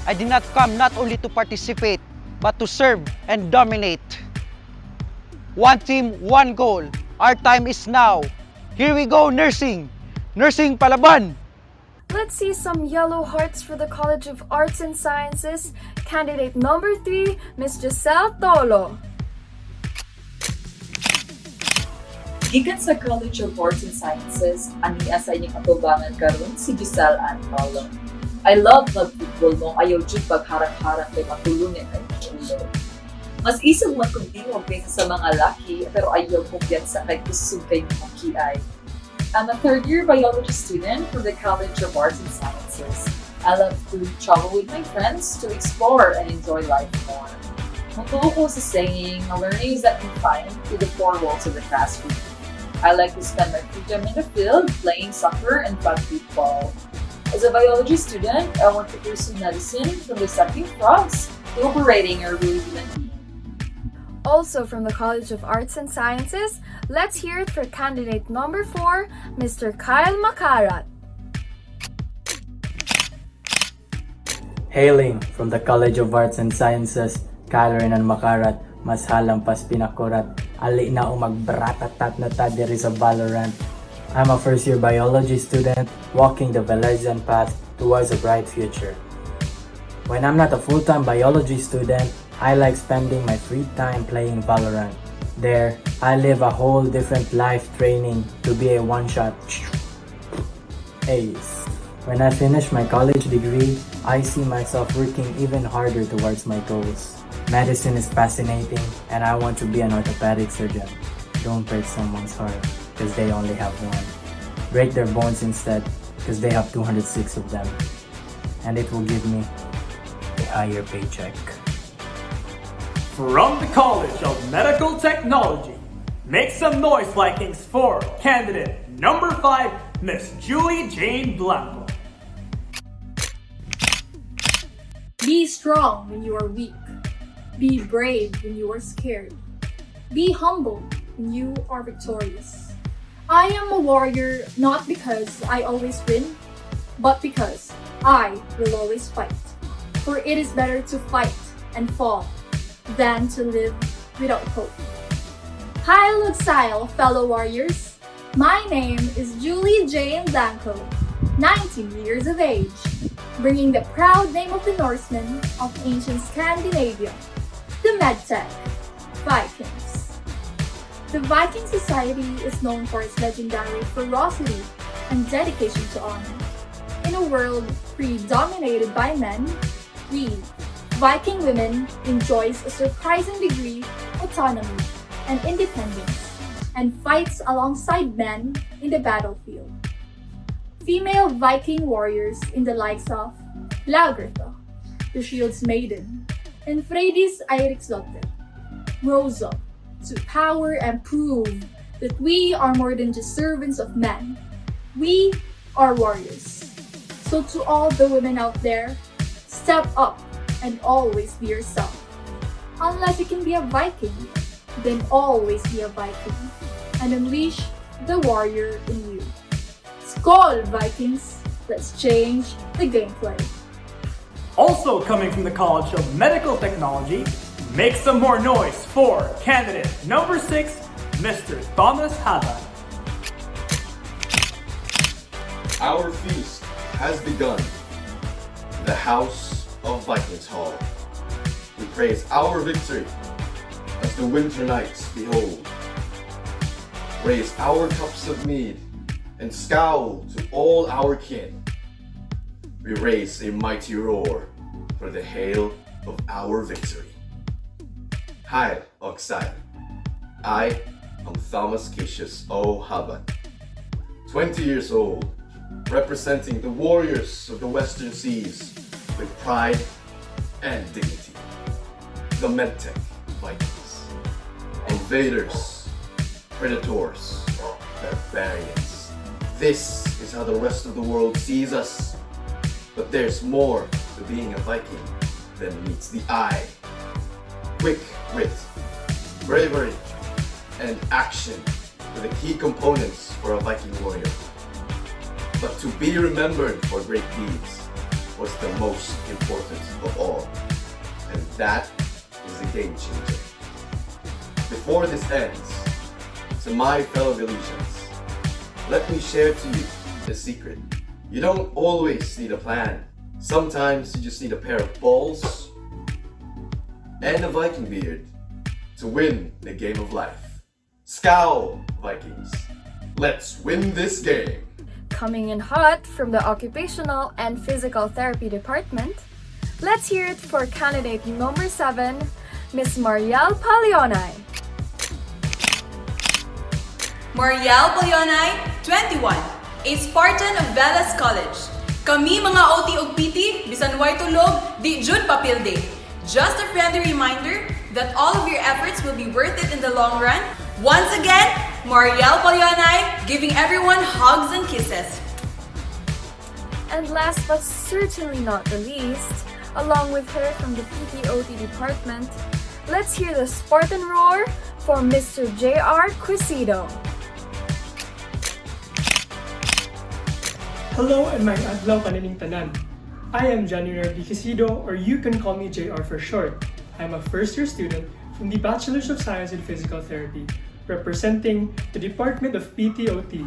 I did not come not only to participate, but to serve and dominate. One team, one goal. Our time is now. Here we go, nursing! Nursing palaban! Let's see some yellow hearts for the College of Arts and Sciences. Candidate number 3, Ms. Giselle Tolo. Gikan sa College of Arts and Sciences, ania sa inyong atubangan karon si Giselle Ann Tolo. I love football mo, ayaw dyan pagharang-harang kay matulunin ay ulo. Mas isang magkundingog kaysa sa mga laki, pero ayaw kumpiyansa kay kusog kay makiay. I'm a third-year biology student from the College of Arts and Sciences. I love to travel with my friends to explore and enjoy life more. Matuto ko sa saying, learning is not confined to the four walls of the classroom. I like to spend my free time in the field, playing soccer and flag football. As a biology student, I want to pursue medicine from dissecting frogs to operating a really human being. Also from the College of Arts and Sciences, let's hear it for candidate number 4, Mr. Kyle Makarat. Hailing from the College of Arts and Sciences, Kyle Renan Makarat, mas halampas pinakurat, Ali na umagbaratat na ta diri sa Valorant. I'm a first-year biology student walking the Velezian path towards a bright future. When I'm not a full-time biology student, I like spending my free time playing Valorant. There, I live a whole different life training to be a one-shot ace. When I finish my college degree, I see myself working even harder towards my goals. Medicine is fascinating, and I want to be an orthopedic surgeon. Don't break someone's heart, because they only have one. Break their bones instead, because they have 206 of them. And it will give me a higher paycheck. From the College of Medical Technology, make some noise, Vikings, for candidate number 5, Miss Julie Jane Blanco. Be strong when you are weak. Be brave when you are scared. Be humble when you are victorious. I am a warrior not because I always win, but because I will always fight. For it is better to fight and fall than to live without hope. Hi, Luxile, fellow warriors. My name is Julie Jane Blanco, 19 years of age, bringing the proud name of the Norsemen of ancient Scandinavia, the medtech Vikings. The Viking society is known for its legendary ferocity and dedication to honor. In a world predominated by men, we, Viking women, enjoys a surprising degree of autonomy and independence and fights alongside men in the battlefield. Female Viking warriors in the likes of Lagertha, the shield's maiden, and Freydis Eiriksdotter rose up to power and prove that we are more than just servants of men. We are warriors. So to all the women out there, step up and always be yourself. Unless you can be a Viking, then always be a Viking and unleash the warrior in you. Skål, Vikings! Let's change the gameplay. Also coming from the College of Medical Technology, make some more noise for candidate number 6, Mr. Thomas Haddad. Our feast has begun. The House of Vikings Hall. We praise our victory as the winter nights behold. Raise our cups of mead and scowl to all our kin. We raise a mighty roar for the hail of our victory. Hi, Oxide. I am Thomas Cassius 𝕊𝕐𝕐𝕐, 20 years old, representing the warriors of the Western Seas with pride and dignity. The medtech Vikings. Invaders, predators, barbarians. This is how the rest of the world sees us. But there's more to being a Viking than meets the eye. Quick wit, bravery, and action are the key components for a Viking warrior. But to be remembered for great deeds was the most important of all. And that is the game changer. Before this ends, to my fellow Velezians, let me share to you the secret. You don't always need a plan. Sometimes you just need a pair of balls and a Viking beard to win the game of life. Scowl, Vikings. Let's win this game. Coming in hot from the Occupational and Physical Therapy Department, let's hear it for candidate number 7, Miss Mariel Paleonay. Mariel Paleonay, 21, a Spartan of Velez College. Kami mga OT og PT, bisan way tulog, di jud papilde. Just a friendly reminder that all of your efforts will be worth it in the long run. Once again, Mariel Paleonay giving everyone hugs and kisses. And last but certainly not the least, along with her from the PT/OT department, let's hear the Spartan roar for Mr. J.R. Quisido. Hello and may adlaw kanining tanan. I am January Quisido, or you can call me JR for short. I'm a first-year student from the Bachelor's of Science in Physical Therapy, representing the Department of PTOT.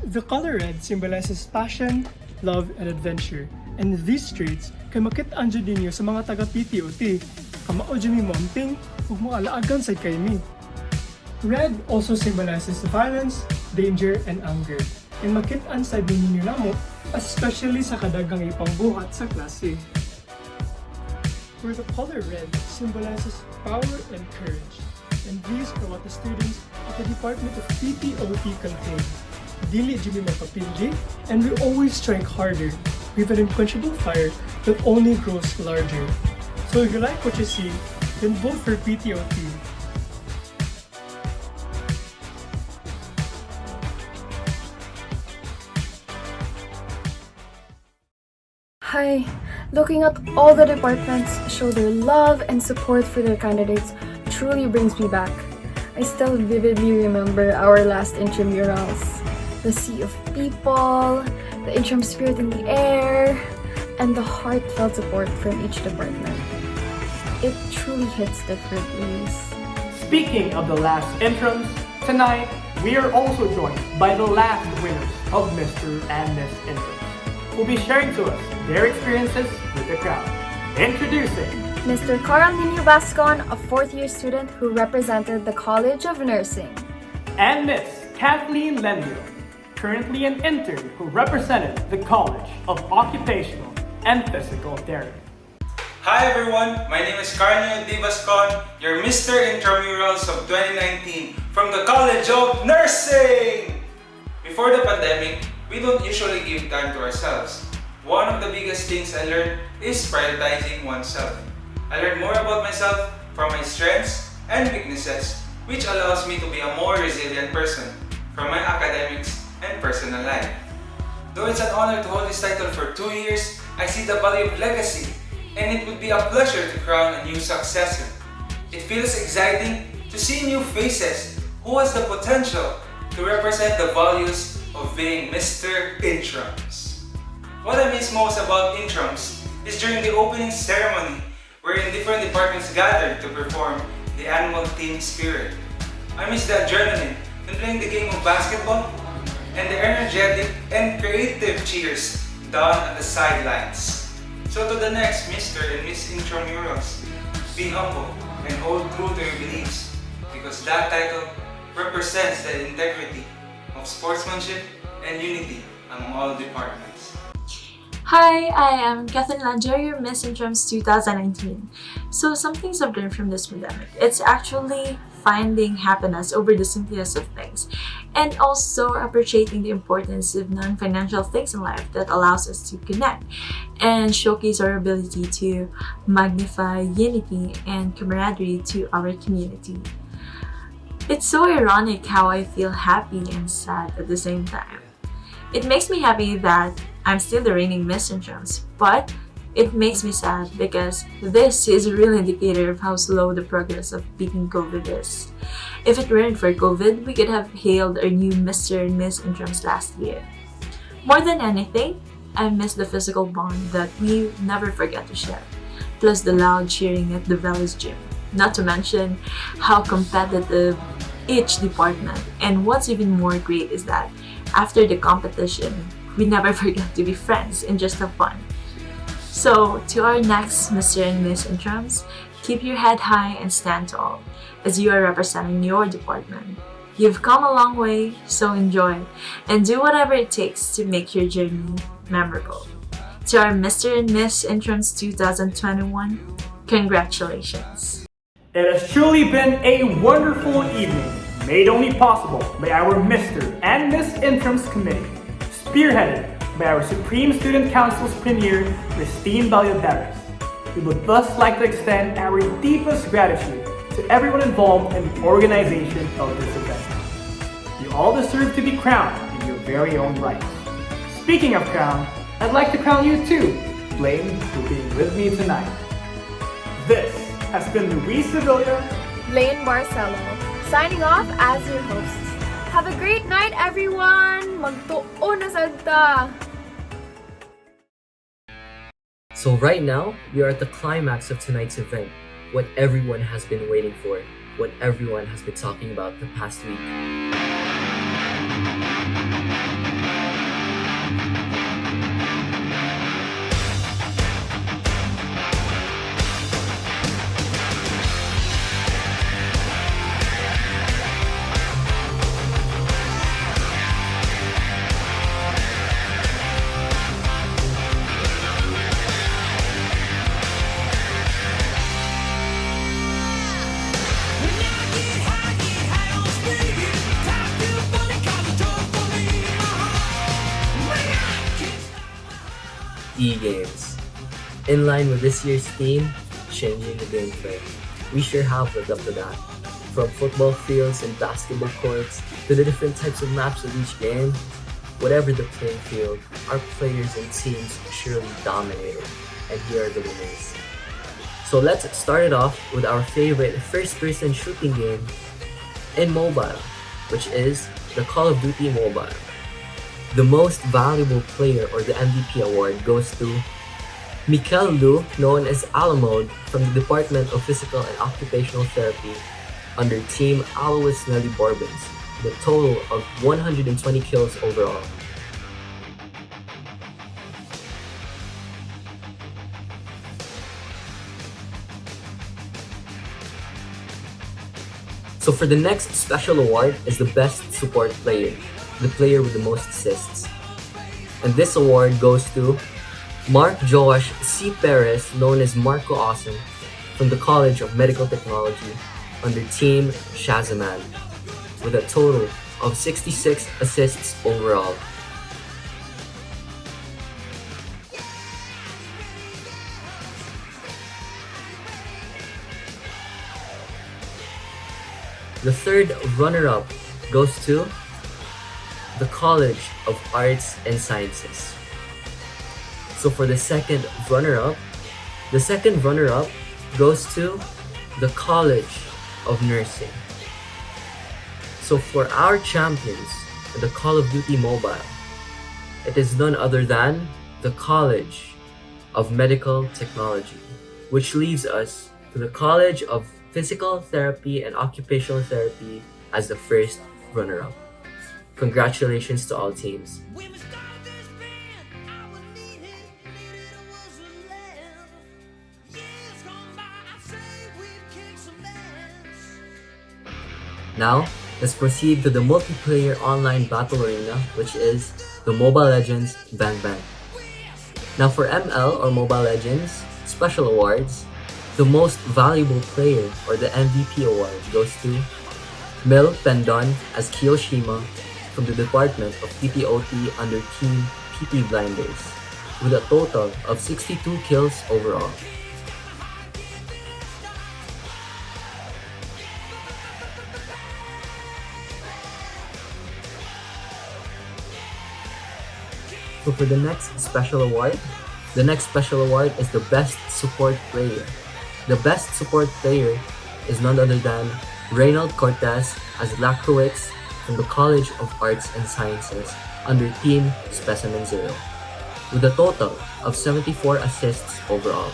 The color red symbolizes passion, love, and adventure, and these traits kay makit-an jud ninyo sa mga taga-PTOT. Kamao jud mi moamping ug moalaagan sa kaymi. Red also symbolizes violence, danger, and anger, and makit-an sa ninyo namo, especially sa kadagang ipangbuhat sa klase. Where the color red symbolizes power and courage, and these are what the students at the Department of PTOT contain. Dili jud mi mapapildi, and we always strike harder with an unquenchable fire that only grows larger. So if you like what you see, then vote for PTOT. Hi, looking at all the departments show their love and support for their candidates truly brings me back. I still vividly remember our last intramurals. The sea of people, the interim spirit in the air, and the heartfelt support from each department. It truly hits differently. Speaking of the last interims, tonight we are also joined by the last winners of Mr. and Miss Interims, who will be sharing to us their experiences with the crowd. Introducing Mr. Carl Nino Bascon, a fourth-year student who represented the College of Nursing. And Miss Kathleen Lendio, currently an intern who represented the College of Occupational and Physical Therapy. Hi everyone, my name is Carl Nino Bascon, your Mr. Intramurals of 2019 from the College of Nursing! Before the pandemic, we don't usually give time to ourselves. One of the biggest things I learned is prioritizing oneself. I learned more about myself from my strengths and weaknesses, which allows me to be a more resilient person from my academics and personal life. Though it's an honor to hold this title for 2 years, I see the value of legacy, and it would be a pleasure to crown a new successor. It feels exciting to see new faces who has the potential to represent the values of being Mr. Intrams. What I miss most about Intrams is during the opening ceremony, wherein different departments gathered to perform the annual team spirit. I miss the adrenaline when playing the game of basketball, and the energetic and creative cheers done at the sidelines. So to the next Mr. and Miss Intramurals, be humble and hold true to your beliefs, because that title represents the integrity of sportsmanship and unity among all departments. Hi, I am Kathleen Lanjo, your Miss Interims 2019. So some things I've learned from this pandemic. It's actually finding happiness over the simplest of things, and also appreciating the importance of non-financial things in life that allows us to connect and showcase our ability to magnify unity and camaraderie to our community. It's so ironic how I feel happy and sad at the same time. It makes me happy that I'm still the reigning Miss Interims, but it makes me sad because this is a real indicator of how slow the progress of beating COVID is. If it weren't for COVID, we could have hailed our new Mr. and Miss Interims last year. More than anything, I miss the physical bond that we never forget to share, plus the loud cheering at the Velez gym. Not to mention how competitive each department, and what's even more great is that after the competition, we never forget to be friends and just have fun. So, to our next Mr. and Miss Interims, keep your head high and stand tall as you are representing your department. You've come a long way, so enjoy and do whatever it takes to make your journey memorable. To our Mr. and Miss Interims 2021, congratulations. It has truly been a wonderful evening, made only possible by our Mr. and Miss Interims Committee, spearheaded by our Supreme Student Council's Premier, 𝕊𝕦𝕤𝕚𝕟𝕘. We would thus like to extend our deepest gratitude to everyone involved in the organization of this event. You all deserve to be crowned in your very own right. Speaking of crown, I'd like to crown you too, Blaine, for being with me tonight. This has been Luis Sevilla, Blaine Marcelo, signing off as your hosts. Have a great night, everyone! Magtuon na sad ta! So right now, we are at the climax of tonight's event. what everyone has been waiting for, what everyone has been talking about the past week. E-games. In line with this year's theme, changing the game fair, we sure have lived up to that. From football fields and basketball courts to the different types of maps of each game, whatever the playing field, our players and teams surely dominated, and here are the winners. So let's start it off with our favorite first-person shooting game in mobile, which is the Call of Duty Mobile. The most valuable player or the MVP award goes to 𝕊𝕤𝕤𝕚, known as 𝕊𝕤𝕚, from the Department of Physical and Occupational Therapy under Team ℂ𝕙𝕗𝕗, with a total of 120 kills overall. So for the next special award is the Best Support Player, the player with the most assists. And this award goes to Mark Joash C. Perez, known as Marco Awesome, from the College of Medical Technology under Team ℂ𝕙𝕗𝕗, with a total of 66 assists overall. The third runner-up goes to the College of Arts and Sciences. So for the second runner-up goes to the College of Nursing. So for our champions in the Call of Duty Mobile, it is none other than the College of Medical Technology, which leaves us to the College of Physical Therapy and Occupational Therapy as the first runner-up. Congratulations to all teams. Now, let's proceed to the multiplayer online battle arena, which is the Mobile Legends Bang Bang. Now for ML or Mobile Legends special awards, the most valuable player or the MVP award goes to 𝕊𝕤𝕤𝕚 as Kiyoshima from the Department of PTOT under Team PT Blinders, with a total of 62 kills overall. So for the next special award is the Best Support Player. The Best Support Player is none other than Reynold Cortez as Lacrowitz from the College of Arts and Sciences under Team Specimen Zero, with a total of 74 assists overall.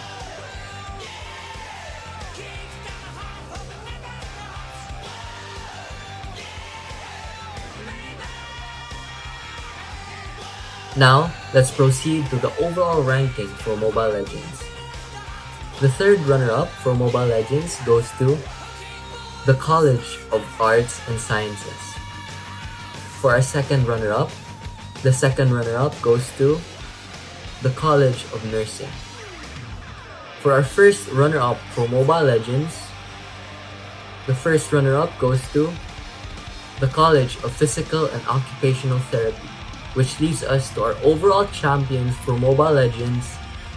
Now, let's proceed to the overall ranking for Mobile Legends. The third runner-up for Mobile Legends goes to the College of Arts and Sciences. For our second runner-up, the second runner-up goes to the College of Nursing. For our first runner-up for Mobile Legends, the first runner-up goes to the College of Physical and Occupational Therapy, which leaves us to our overall champions for Mobile Legends,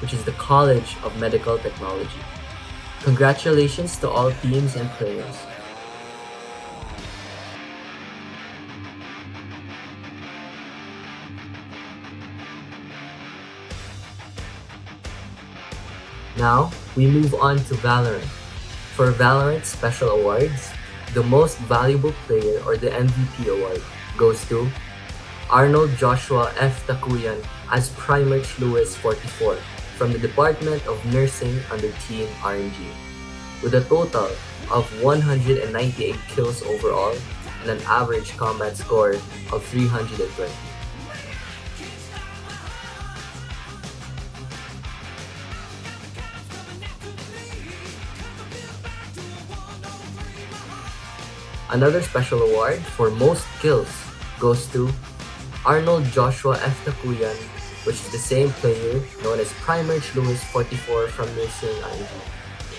which is the College of Medical Technology. Congratulations to all teams and players. Now, we move on to Valorant. For Valorant Special Awards, the most valuable player or the MVP award goes to Arnold Joshua F. Takuyan as Primerch Lewis 44 from the Department of Nursing under Team RNG, with a total of 198 kills overall and an average combat score of 320. Another special award for most kills goes to Arnold Joshua F. Takuyan, which is the same player known as Primarch Lewis 44 from Nursing ING,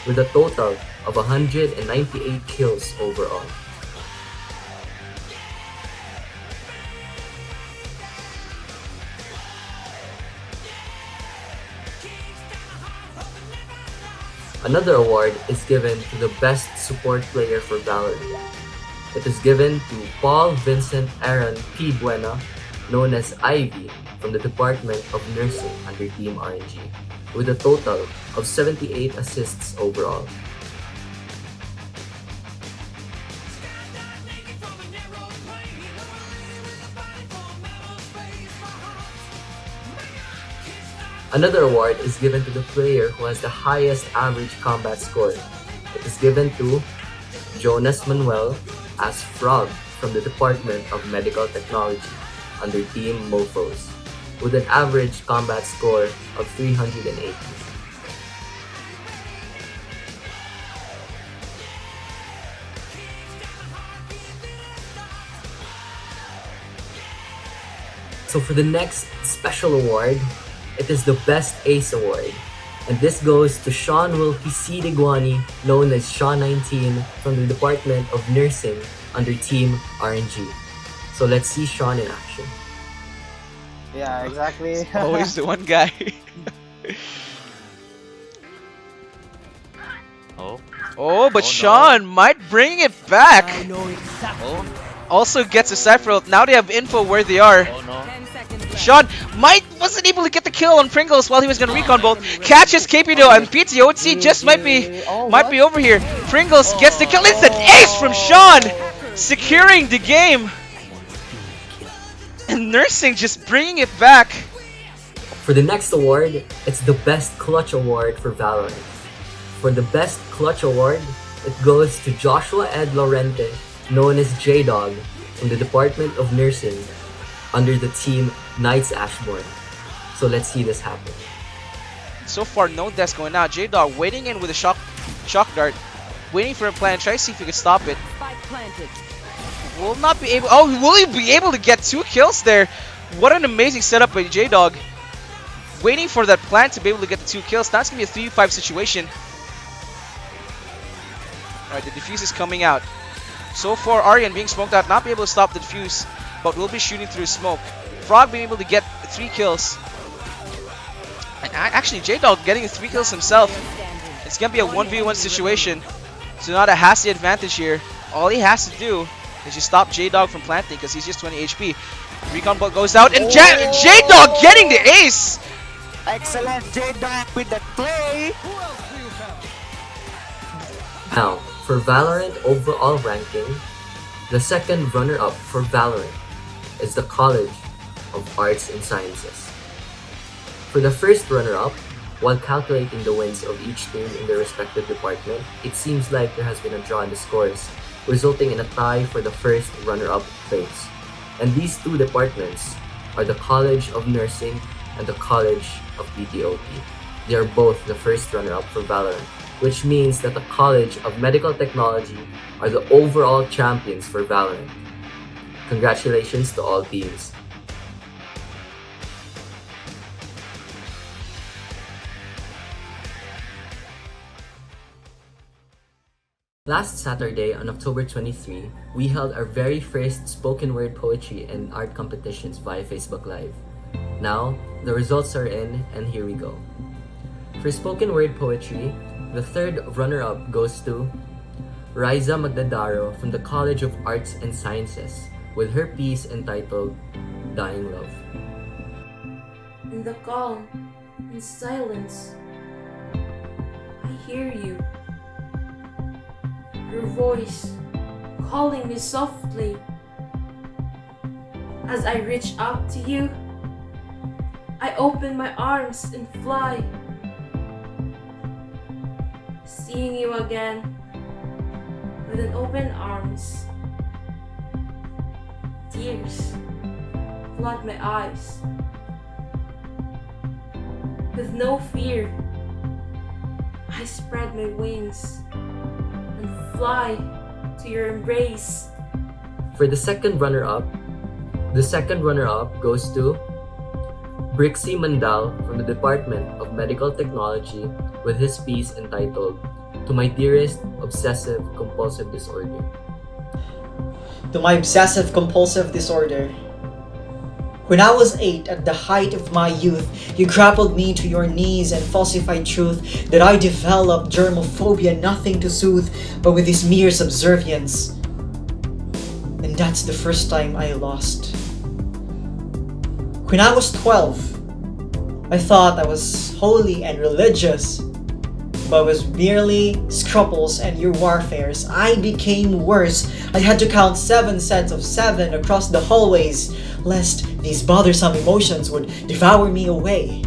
with a total of 198 kills overall. Another award is given to the best support player for Valorant. It is given to Paul Vincent Aaron P. Buena, known as Ivy, from the Department of Nursing under Team RNG, with a total of 78 assists overall. Another award is given to the player who has the highest average combat score. It is given to Jonas Manuel as Frog from the Department of Medical Technology under Team Mofos, with an average combat score of 380. So for the next special award, it is the Best Ace Award. And this goes to Sean Wilkie C. Diguani, known as Sean19 from the Department of Nursing under Team RNG. So let's see Sean in action. Yeah, exactly. Always the one guy. But Sean might bring it back. Also gets a Cypher. Now they have info where they are. Sean wasn't able to get the kill on Pringles while he was gonna recon both. Catches KPDO and PTOT just might be over here. Pringles gets the kill. It's an ace from Sean, securing the game. And Nursing just bringing it back. For the next award, it's the Best Clutch Award for Valorant. For the Best Clutch Award, it goes to Joshua Ed Lorente, known as J-Dog, from the Department of Nursing under the team Knights Ashbourne. So let's see this happen. So far, no deaths going out. J-Dog waiting in with a shock dart, waiting for a plan. Try to see if he can stop it. Will not be able. Oh, will he be able to get 2 kills there? What an amazing setup by J-Dog. Waiting for that plan to be able to get the 2 kills. That's gonna be a 3v5 situation. Alright, the defuse is coming out. So far, Aryan being smoked out, not be able to stop the defuse, but will be shooting through smoke. Frog being able to get 3 kills. And actually, J-Dog getting 3 kills himself. It's going to be a 1v1 situation. Tsunada has the advantage here. All he has to do is just stop J-Dog from planting because he's just 20 HP. Recon ball goes out and J-Dog getting the ace! Excellent J-Dog with the play! Now, for Valorant overall ranking, the second runner-up for Valorant is the College of Arts and Sciences. For the first runner-up, while calculating the wins of each team in their respective department, it seems like there has been a draw in the scores, resulting in a tie for the first runner-up place. And these 2 departments are the College of Nursing and the College of PTOT. They are both the first runner-up for Valorant, which means that the College of Medical Technology are the overall champions for Valorant. Congratulations to all teams. Last Saturday on October 23, we held our very first spoken word poetry and art competitions via Facebook Live. Now, the results are in and here we go. For spoken word poetry, the third runner-up goes to Riza Magdadaro from the College of Arts and Sciences with her piece entitled Dying Love. In the calm and silence, I hear you. Your voice calling me softly. As I reach out to you, I open my arms and fly. seeing you again with an open arms. Tears flood my eyes. With no fear, I spread my wings and fly to your embrace. For the second runner-up goes to 𝕊𝕦𝕤𝕦𝕤𝕟𝕘 from the Department of Medical Technology with his piece entitled "To My Dearest Obsessive Compulsive Disorder." To my obsessive compulsive disorder. When I was 8, at the height of my youth, you grappled me to your knees and falsified truth that I developed germophobia, nothing to soothe, but with this mere subservience. And that's the first time I lost. When I was 12, I thought I was holy and religious, but was merely scruples and your warfares. I became worse. I had to count 7 sets of 7 across the hallways, lest these bothersome emotions would devour me away.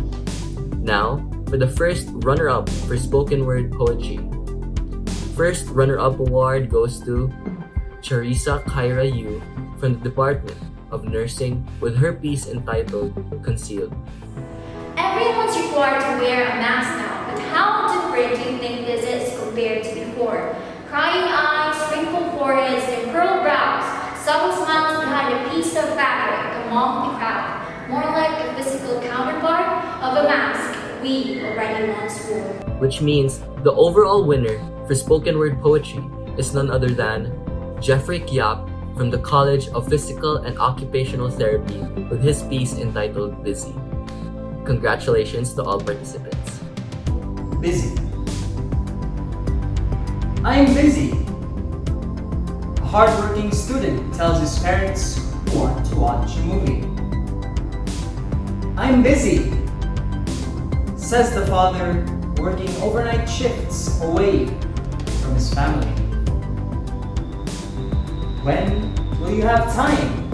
Now, for the first runner-up for spoken word poetry. First runner-up award goes to Charissa Kyra Yu from the Department of Nursing with her piece entitled "Concealed." Everyone's required to wear a mask now, but how different do you think this is compared to before? Crying eyes, wrinkled foreheads, and curled brows. Some smiles behind a piece of fabric among the crowd, more like a physical counterpart of a mask we already once wore. Which means the overall winner for spoken word poetry is none other than Jeffrey Kiap from the College of Physical and Occupational Therapy with his piece entitled "Busy." Congratulations to all participants. Busy. I am busy. A hardworking student tells his parents who want to watch a movie. I'm busy, says the father, working overnight shifts away from his family. When will you have time?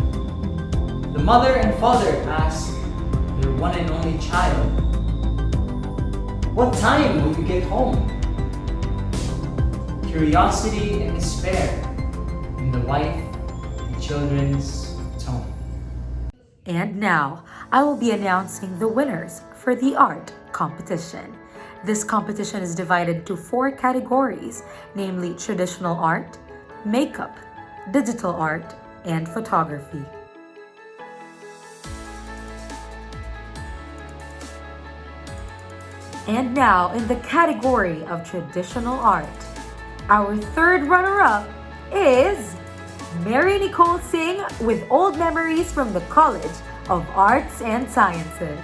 The mother and father ask their one and only child. What time will you get home? Curiosity and despair in the wife and children's tone. And now, I will be announcing the winners for the art competition. This competition is divided into 4 categories, namely traditional art, makeup, digital art, and photography. And now, in the category of traditional art, our third runner-up is Mary Nicole Singh with Old Memories from the College of Arts and Sciences.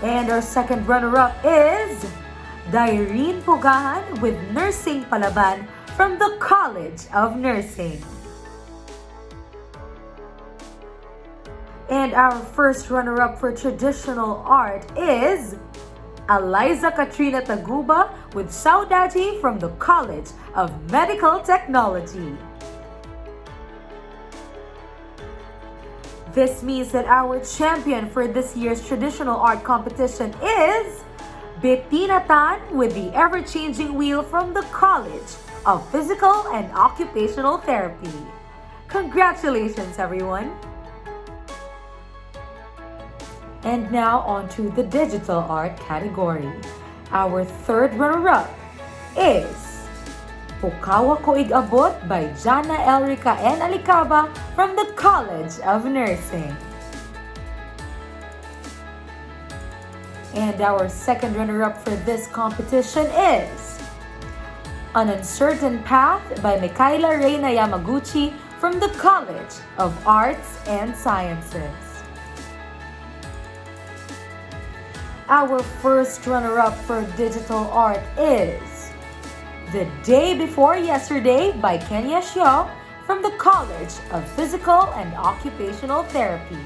And our second runner-up is Daireen Pugahan with Nursing Palaban from the College of Nursing. And our first runner-up for traditional art is Eliza Katrina Taguba with Saudaji from the College of Medical Technology. This means that our champion for this year's traditional art competition is Bettina Tan with the Ever-Changing Wheel from the College of Physical and Occupational Therapy. Congratulations, everyone! And now on to the digital art category. Our third runner-up is Pukawa Ko Ig-abot by Jana Elrica and Alicaba from the College of Nursing. And our second runner-up for this competition is An Uncertain Path by Michaela Reyna Yamaguchi from the College of Arts and Sciences. Our first runner-up for digital art is The Day Before Yesterday by Kenya Xiao from the College of Physical and Occupational Therapy.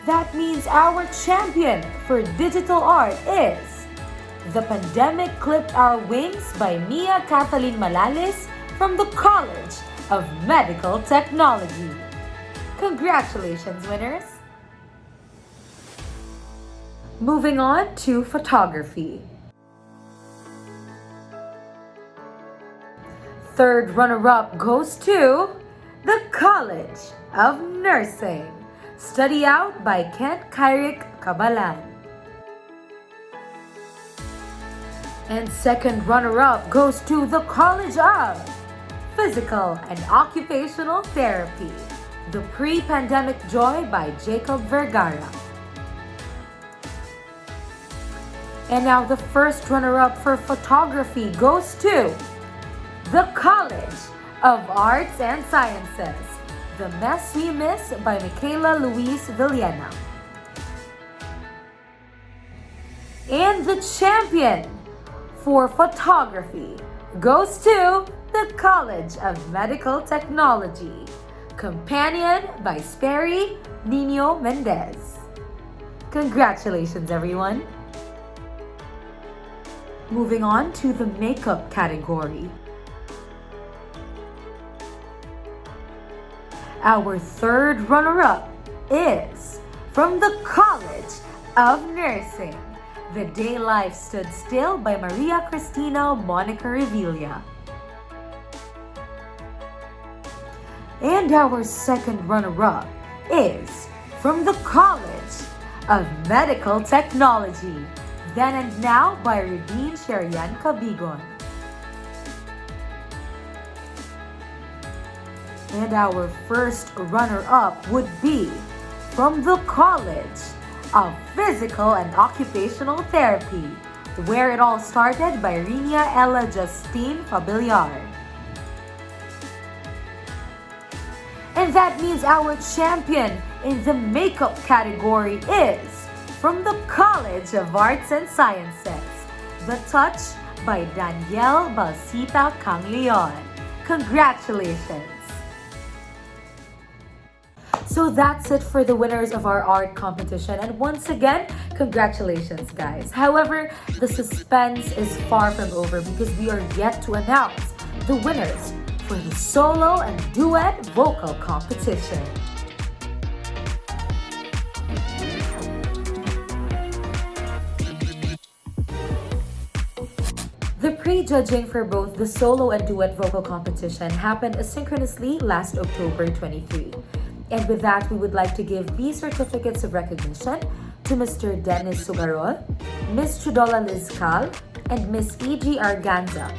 That means our champion for digital art is The Pandemic Clipped Our Wings by Mia Kathleen Malalis from the College of Medical Technology. Congratulations, winners! Moving on to photography. Third runner-up goes to the College of Nursing, study out by Kent Kyrick Cabalan. And second runner-up goes to the College of Physical and Occupational Therapy, The Pre-Pandemic Joy by Jacob Vergara. And now the first runner-up for photography goes to the College of Arts and Sciences, The Mess We Miss by Michaela Louise Villena. And the champion for photography goes to the College of Medical Technology, Companion by Sperry Nino Mendez. Congratulations, everyone! Moving on to the makeup category. Our third runner-up is from the College of Nursing, The Day Life Stood Still by Maria Cristina Monica Revilla. And our second runner-up is from the College of Medical Technology, Then and Now by Radine Sherian Cabigon. And our first runner-up would be from the College of Physical and Occupational Therapy, Where It All Started by Rinia Ella Justine Fabiliar. And that means our champion in the makeup category is from the College of Arts and Sciences, The Touch by Danielle Balsita Cangleon. Congratulations! So that's it for the winners of our art competition, and once again, congratulations guys. However, the suspense is far from over because we are yet to announce the winners for the solo and duet vocal competition. The pre-judging for both the solo and duet vocal competition happened asynchronously last October 23. And with that, we would like to give B certificates of recognition to Mr. Dennis Sugarol, Ms. Chudola Lizcal, and Ms. E.G. Arganza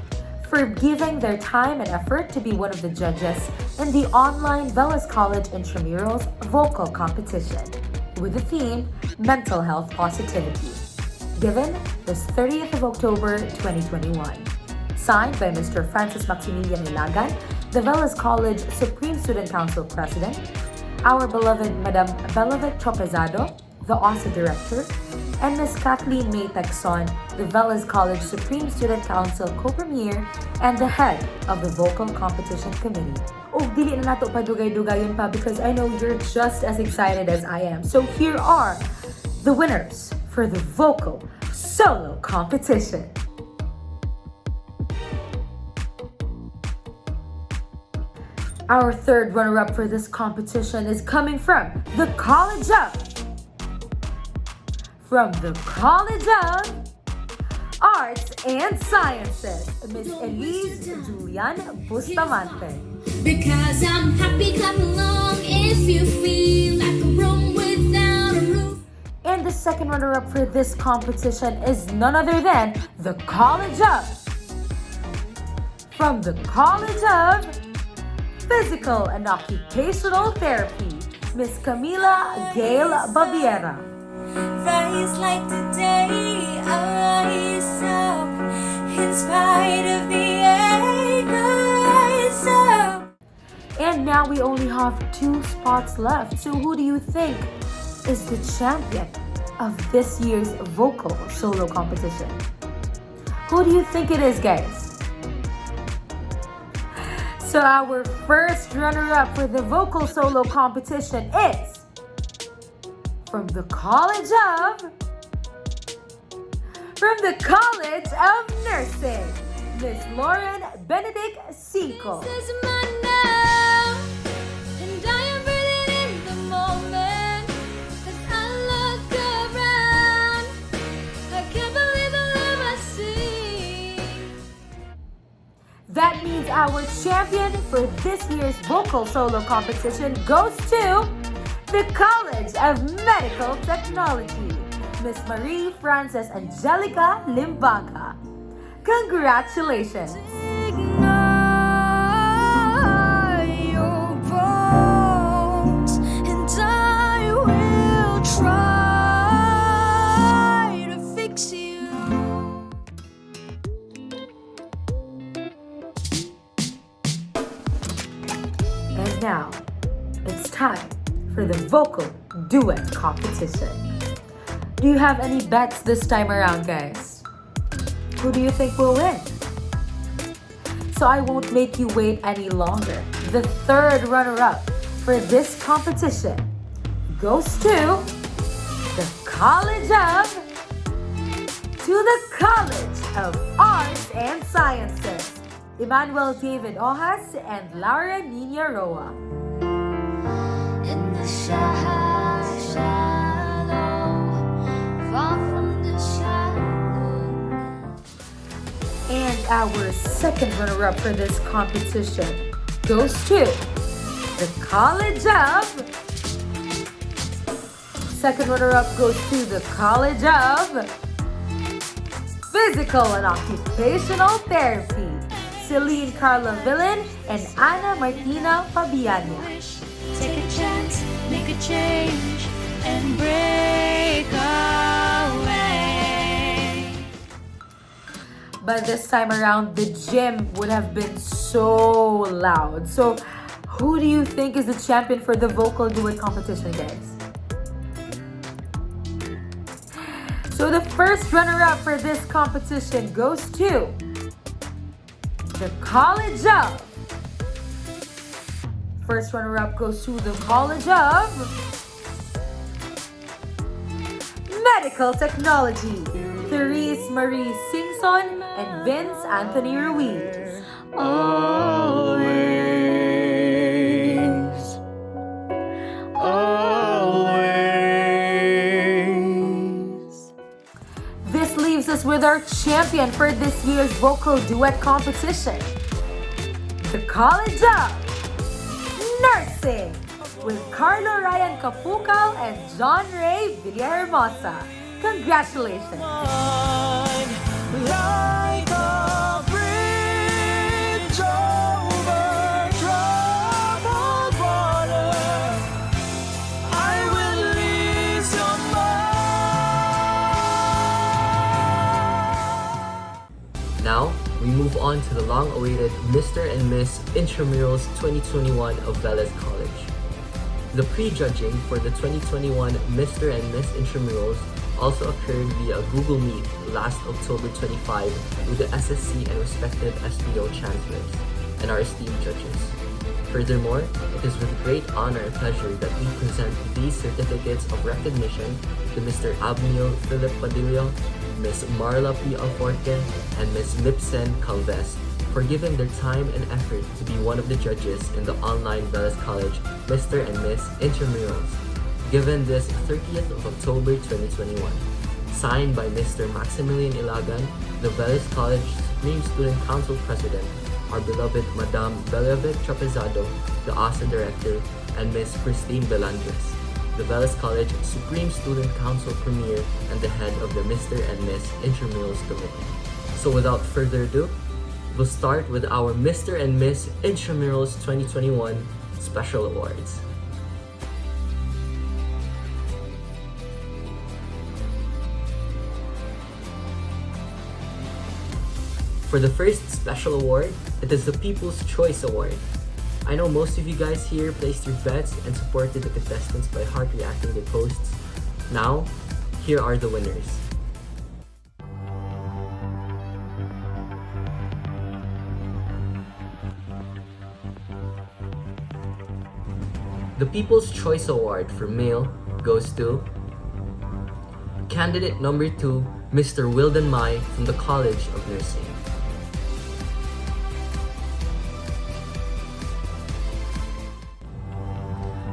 for giving their time and effort to be one of the judges in the online Velez College Intramurals vocal competition with the theme Mental Health Positivity, given this 30th of October 2021. Signed by Mr. Francis Maximilian Ilagan, the Velez College Supreme Student Council President, our beloved Madam Belavet Tropezado, the OSA Director, and Ms. Kathleen May Texon, the Velez College Supreme Student Council Co-Premier and the head of the Vocal Competition Committee. Oh, dili na nato padugay-dugayon pa because I know you're just as excited as I am. So here are the winners for the vocal solo competition. Our third runner-up for this competition is coming from the College of Arts and Sciences, Miss Elise Julian Bustamante. Because I'm happy, clap along if you feel like a room without a roof. And the second runner-up for this competition is none other than the College of Physical and Occupational Therapy, Miss Camila Gail Baviera. Rise like today, I rise up, in spite of the ache, I rise up. And now we only have 2 spots left. So who do you think is the champion of this year's vocal solo competition? Who do you think it is, guys? So our first runner-up for the vocal solo competition is from the College of Nursing, Miss Lauren Benedict Cinco. This is my now, and I am breathing in the moment. As I look around, our champion for this year's vocal solo competition goes to the College of Medical Technology, Miss Marie Frances Angelica Limbaga. Congratulations! And now, it's time for the vocal duet competition. Do you have any bets this time around, guys? Who do you think will win? So I won't make you wait any longer. The third runner-up for this competition goes to the College of Arts and Sciences, Emmanuel David Ohas and Laura Nina Roa. In the shadow, far from the shadow. And our second runner-up for this competition goes to the College of... Second runner-up goes to the College of Physical and Occupational Therapy, Celine Carla Villan and Ana Martina Fabiania. Take a chance, make a change, and break away. But this time around, the gym would have been so loud. So, who do you think is the champion for the vocal duet competition, guys? So the first runner-up for this competition goes to the College of... First runner-up goes to the College of Medical Technology, Therese Marie Singson and Vince Anthony Ruiz. This leaves us with our champion for this year's vocal duet competition, the College of Nursing, with Carlo Ryan Capucal and John Ray Villahermosa. Congratulations! Like a bridge over troubled water, I will ease your mind. Now, we move on to the long-awaited Mr. and Miss Intramurals 2021 of Velez College. The pre-judging for the 2021 Mr. and Miss Intramurals also occurred via Google Meet last October 25 with the SSC and respective SPO chancellors and our esteemed judges. Furthermore, it is with great honor and pleasure that we present these certificates of recognition to Mr. 𝕊𝕦𝕤𝕚𝕟𝕘, Ms. Marla P. Alforque, and Ms. Mipsen Calves for giving their time and effort to be one of the judges in the online Velez College Mr. and Miss Intramurals, given this 30th of October 2021. Signed by Mr. Maximilian Ilagan, the Velez College Supreme Student Council President, our beloved Madam Beliavec Trapezado, the ASA Director, and Ms. Christine Belandres, the Velez College Supreme Student Council Premier and the head of the Mr. and Miss Intramurals Committee. So without further ado, we'll start with our Mr. and Miss Intramurals 2021 Special Awards. For the first special award, it is the People's Choice Award. I know most of you guys here placed your bets and supported the contestants by heart reacting their posts. Now, here are the winners. The People's Choice Award for male goes to candidate number 2, Mr. Wilden Mai from the College of Nursing.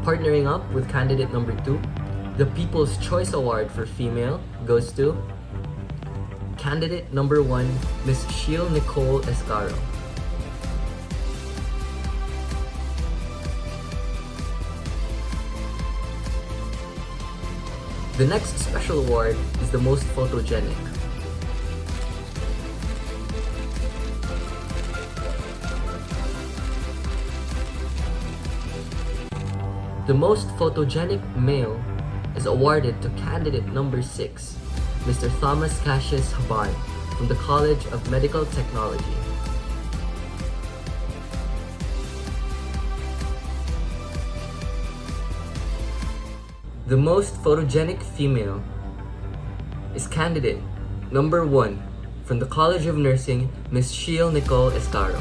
Partnering up with candidate number 2, the People's Choice Award for female goes to candidate number 1, Ms. Sheil Nicole Escaro. The next special award is the most photogenic. The most photogenic male is awarded to candidate number 6, Mr. Thomas Cassius Habard from the College of Medical Technology. The most photogenic female is candidate number 1 from the College of Nursing, Ms. 𝕊𝕦𝕤𝕚𝕟𝕘.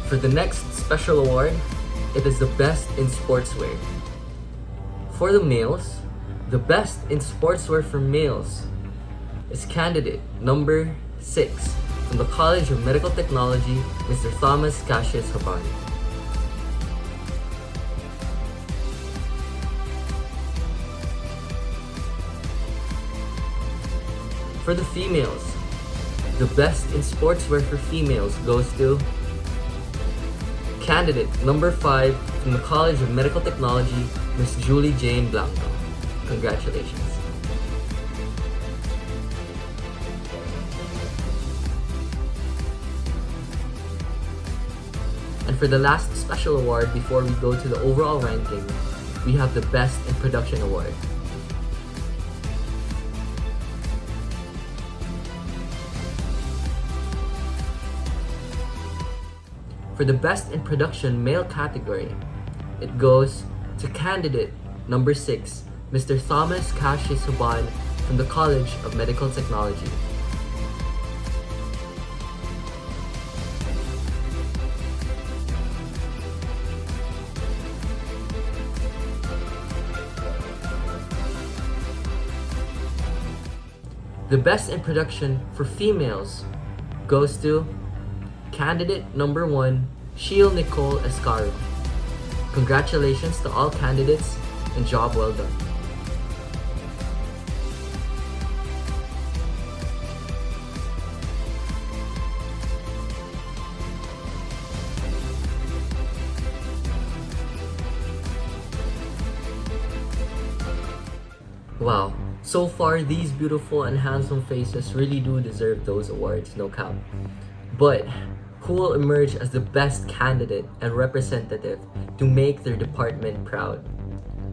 For the next special award, it is the Best in Sportswear. For the males, the Best in Sportswear for males is candidate number 6 from the College of Medical Technology, Mr. Thomas Cassius Habard. For the females, the Best in Sportswear for females goes to candidate number 5 from the College of Medical Technology, Ms. Julie Jane Blanco. Congratulations. And for the last special award before we go to the overall ranking, we have the Best in Production Award. For the Best in Production male category, it goes to candidate number 6, Mr. Thomas Cassius Habard from the College of Medical Technology. The Best in Production for females goes to candidate number 1, 𝕊𝕦𝕤𝕚𝕟𝕘. Congratulations to all candidates and job well done. Wow, so far these beautiful and handsome faces really do deserve those awards, no cap. But who will emerge as the best candidate and representative to make their department proud?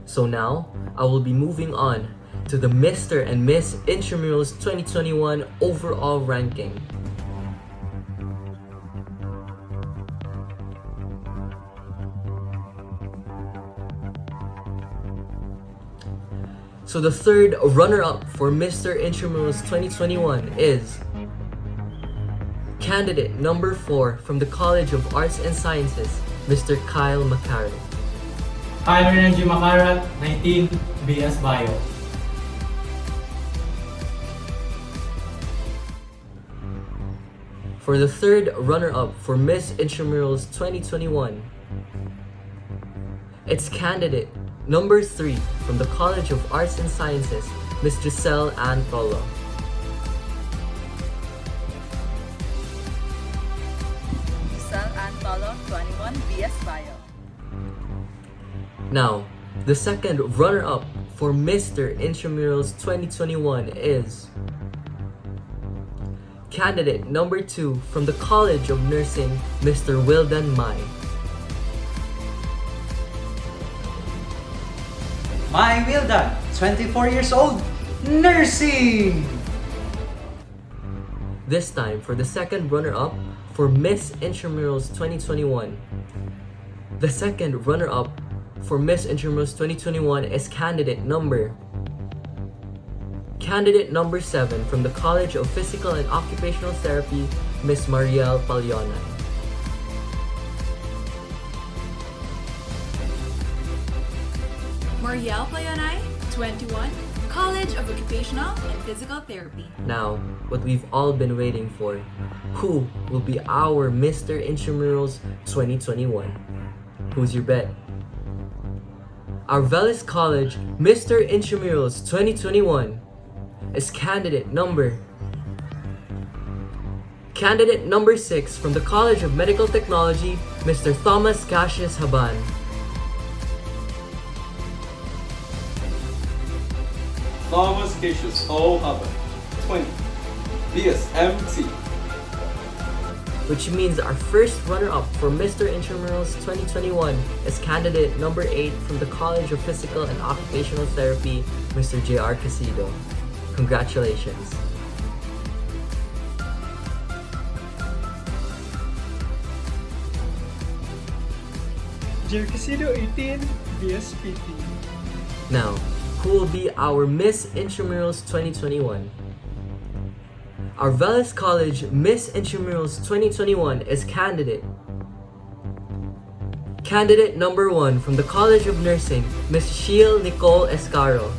So now, I will be moving on to the Mr. and Miss Intramurals 2021 overall ranking. So the third runner-up for Mr. Intramurals 2021 is candidate number 4 from the College of Arts and Sciences, Mr. 𝕊𝕦𝕤𝕟𝕘. 𝕊𝕦𝕤𝕚𝕟𝕘, 19, BS Bio. For the third runner-up for Miss Intramurals 2021, it's candidate number 3 from the College of Arts and Sciences, Ms. Giselle Ann Tolo. Giselle Ann Tolo, 21, BS Bio. Now, the second runner-up for Mr. Intramurals 2021 is candidate number 2 from the College of Nursing, Mr. Wildan Mai. Wildan, 24 years old, nursing! This time for the second runner-up for Miss Intramurals 2021. The second runner-up for Miss Intramurals 2021 is candidate number 7 from the College of Physical and Occupational Therapy, Ms. Mariel Palionay. Mariel Palionay, 21, College of Occupational and Physical Therapy. Now, what we've all been waiting for. Who will be our Mr. Intramurals 2021? Who's your bet? Our Velez College Mr. Intramurals 2021 is candidate number Candidate number 6 from the College of Medical Technology, Mr. Thomas Cassius Haban. Thomas Cassius O. Haban, 20, BSMT. Which means our first runner-up for Mr. Intramurals 2021 is candidate number 8 from the College of Physical and Occupational Therapy, Mr. J.R. Casido. Congratulations. J.R. Casido 18, BSPT. Now, who will be our Miss Intramurals 2021? Our Velez College Miss Intramurals 2021 is candidate number 1 from the College of Nursing, Ms. 𝕊𝕦𝕤𝕚𝕟𝕘.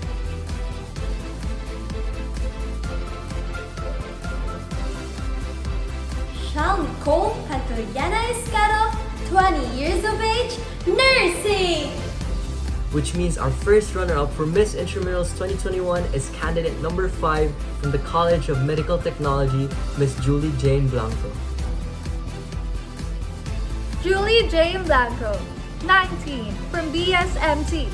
Nicole Pantoliana Escaro, 20 years of age, nursing! Which means our first runner-up for Miss Intramurals 2021 is candidate number 5 from the College of Medical Technology, Ms. Julie Jane Blanco. Julie Jane Blanco, 19, from BSMT.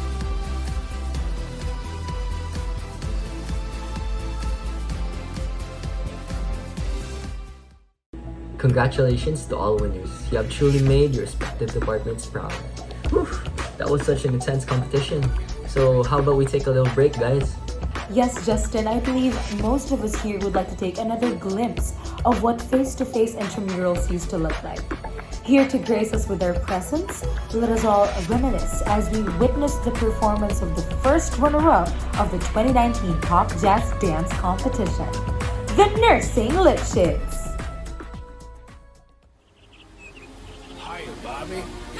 Congratulations to all winners. You have truly made your respective departments proud. Whew, that was such an intense competition. So how about we take a little break, guys? Yes, Justin, I believe most of us here would like to take another glimpse of what face-to-face intramurals used to look like. Here to grace us with their presence, let us all reminisce as we witness the performance of the first runner-up of the 2019 Pop Jazz Dance Competition, the Nursing Lip Shits.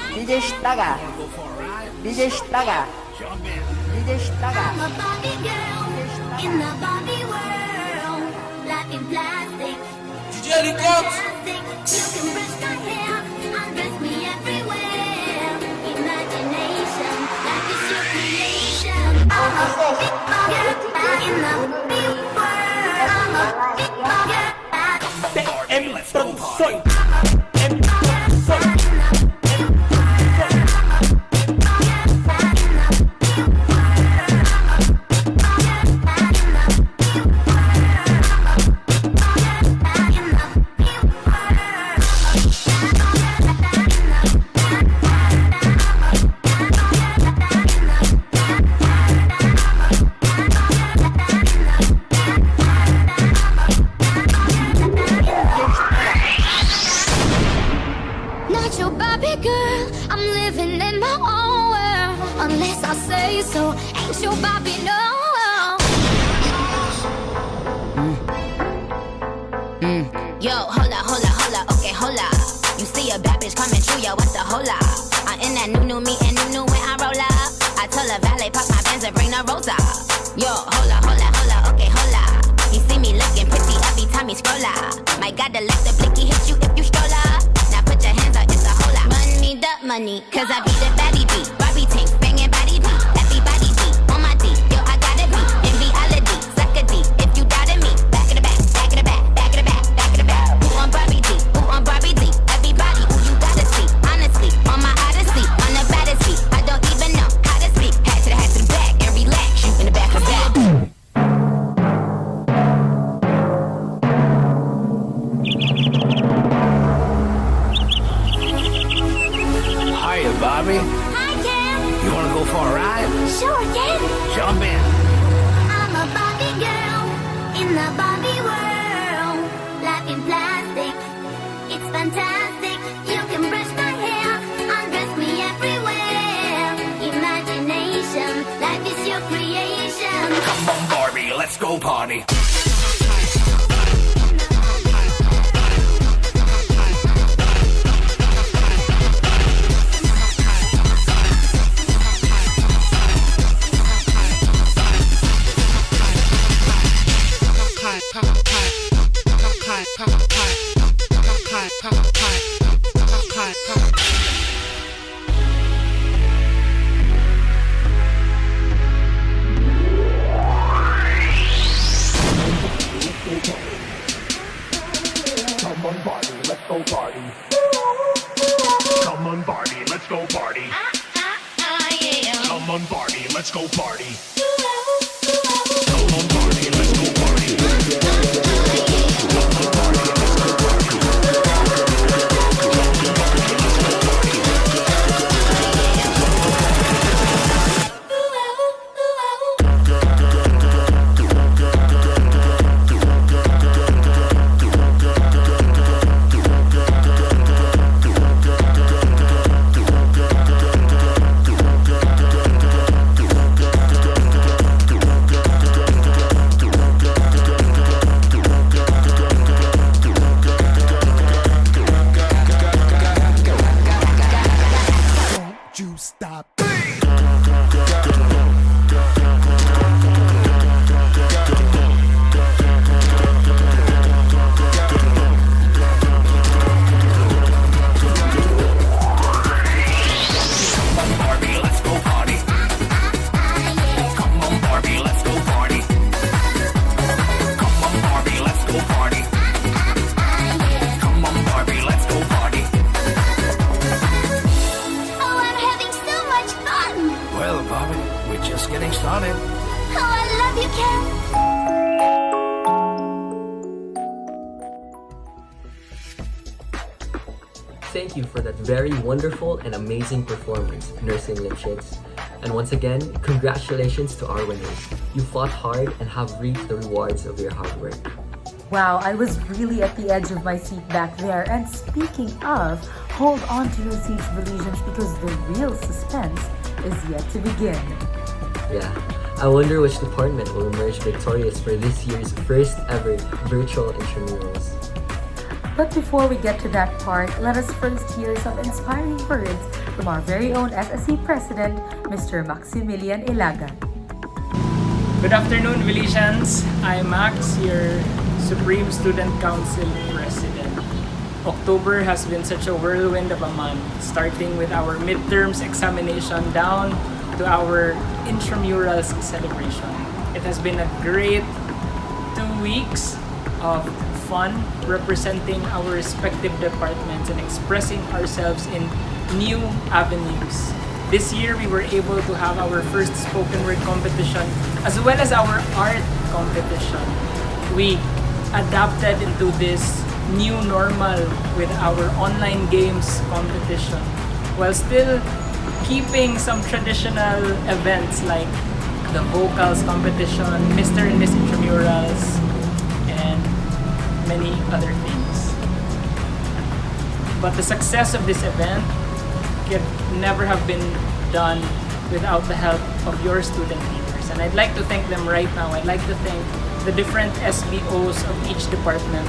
DJ Staga. DJ Staga. DJ Staga. I'm a Barbie girl in the Barbie world, life in plastic. DJ Cox. You can brush my hair, undress me everywhere. Imagination, life is your creation. I'm a big girl in the Barbie world. I'm a big girl. Let's go party. Not your Barbie girl, I'm living in my own world. Unless I say so, ain't your Barbie no. Yo, hola, okay, hola. You see a bad bitch coming through, yo, what's the hola? I'm in that new me and new when I roll up. I tell a valet, park my Benz and bring the rosa. Yo, hola, okay, hola. You see me looking pretty every time you scroll up. My God, the let the blicky hit you if you stroll up. Now put your hands up, it's a whole lot. Run me the money, cause I be the baddie beat. Barbie tank, banging body beat. Everybody beat, on my D, yo, I gotta be. In reality, suck a D, if you doubted me. Back in the back, back in the back, back in the back, back in the back. Who on Barbie D, who on Barbie D? Everybody, who you gotta see. Honestly, on my odyssey, on the baddest beat. I don't even know how to speak. Hat to the back, and relax, you in the back of that. Hiya, Bobby. Hi, Ken. You wanna go for a ride? Sure, Ken. Jump in. I'm a Barbie girl in the Barbie world. Life in plastic, it's fantastic. You can brush my hair, undress me everywhere. Imagination, life is your creation. Come on, Barbie, let's go party. go party. Come on, Barbie, let's go party. Come on, Barbie, let's go party. Come on, Barbie, let's go party. Thank you for that very wonderful and amazing performance, Nursing Lipschitz. And once again, congratulations to our winners. You fought hard and have reaped the rewards of your hard work. Wow, I was really at the edge of my seat back there. And speaking of, hold on to your seats, Velezians, because the real suspense is yet to begin. Yeah, I wonder which department will emerge victorious for this year's first ever virtual intramurals. But before we get to that part, let us first hear some inspiring words from our very own SSC President, Mr. Maximilian Ilaga. Good afternoon, Velezians. I'm Max, your Supreme Student Council President. October has been such a whirlwind of a month, starting with our midterms examination down to our intramurals celebration. It has been a great 2 weeks of fun representing our respective departments and expressing ourselves in new avenues. This year we were able to have our first spoken word competition as well as our art competition. We adapted into this new normal with our online games competition while still keeping some traditional events like the vocals competition, Mr. and Miss Intramurals, and many other things. But the success of this event could never have been done without the help of your student leaders. And I'd like to thank them right now. I'd like to thank the different SBOs of each department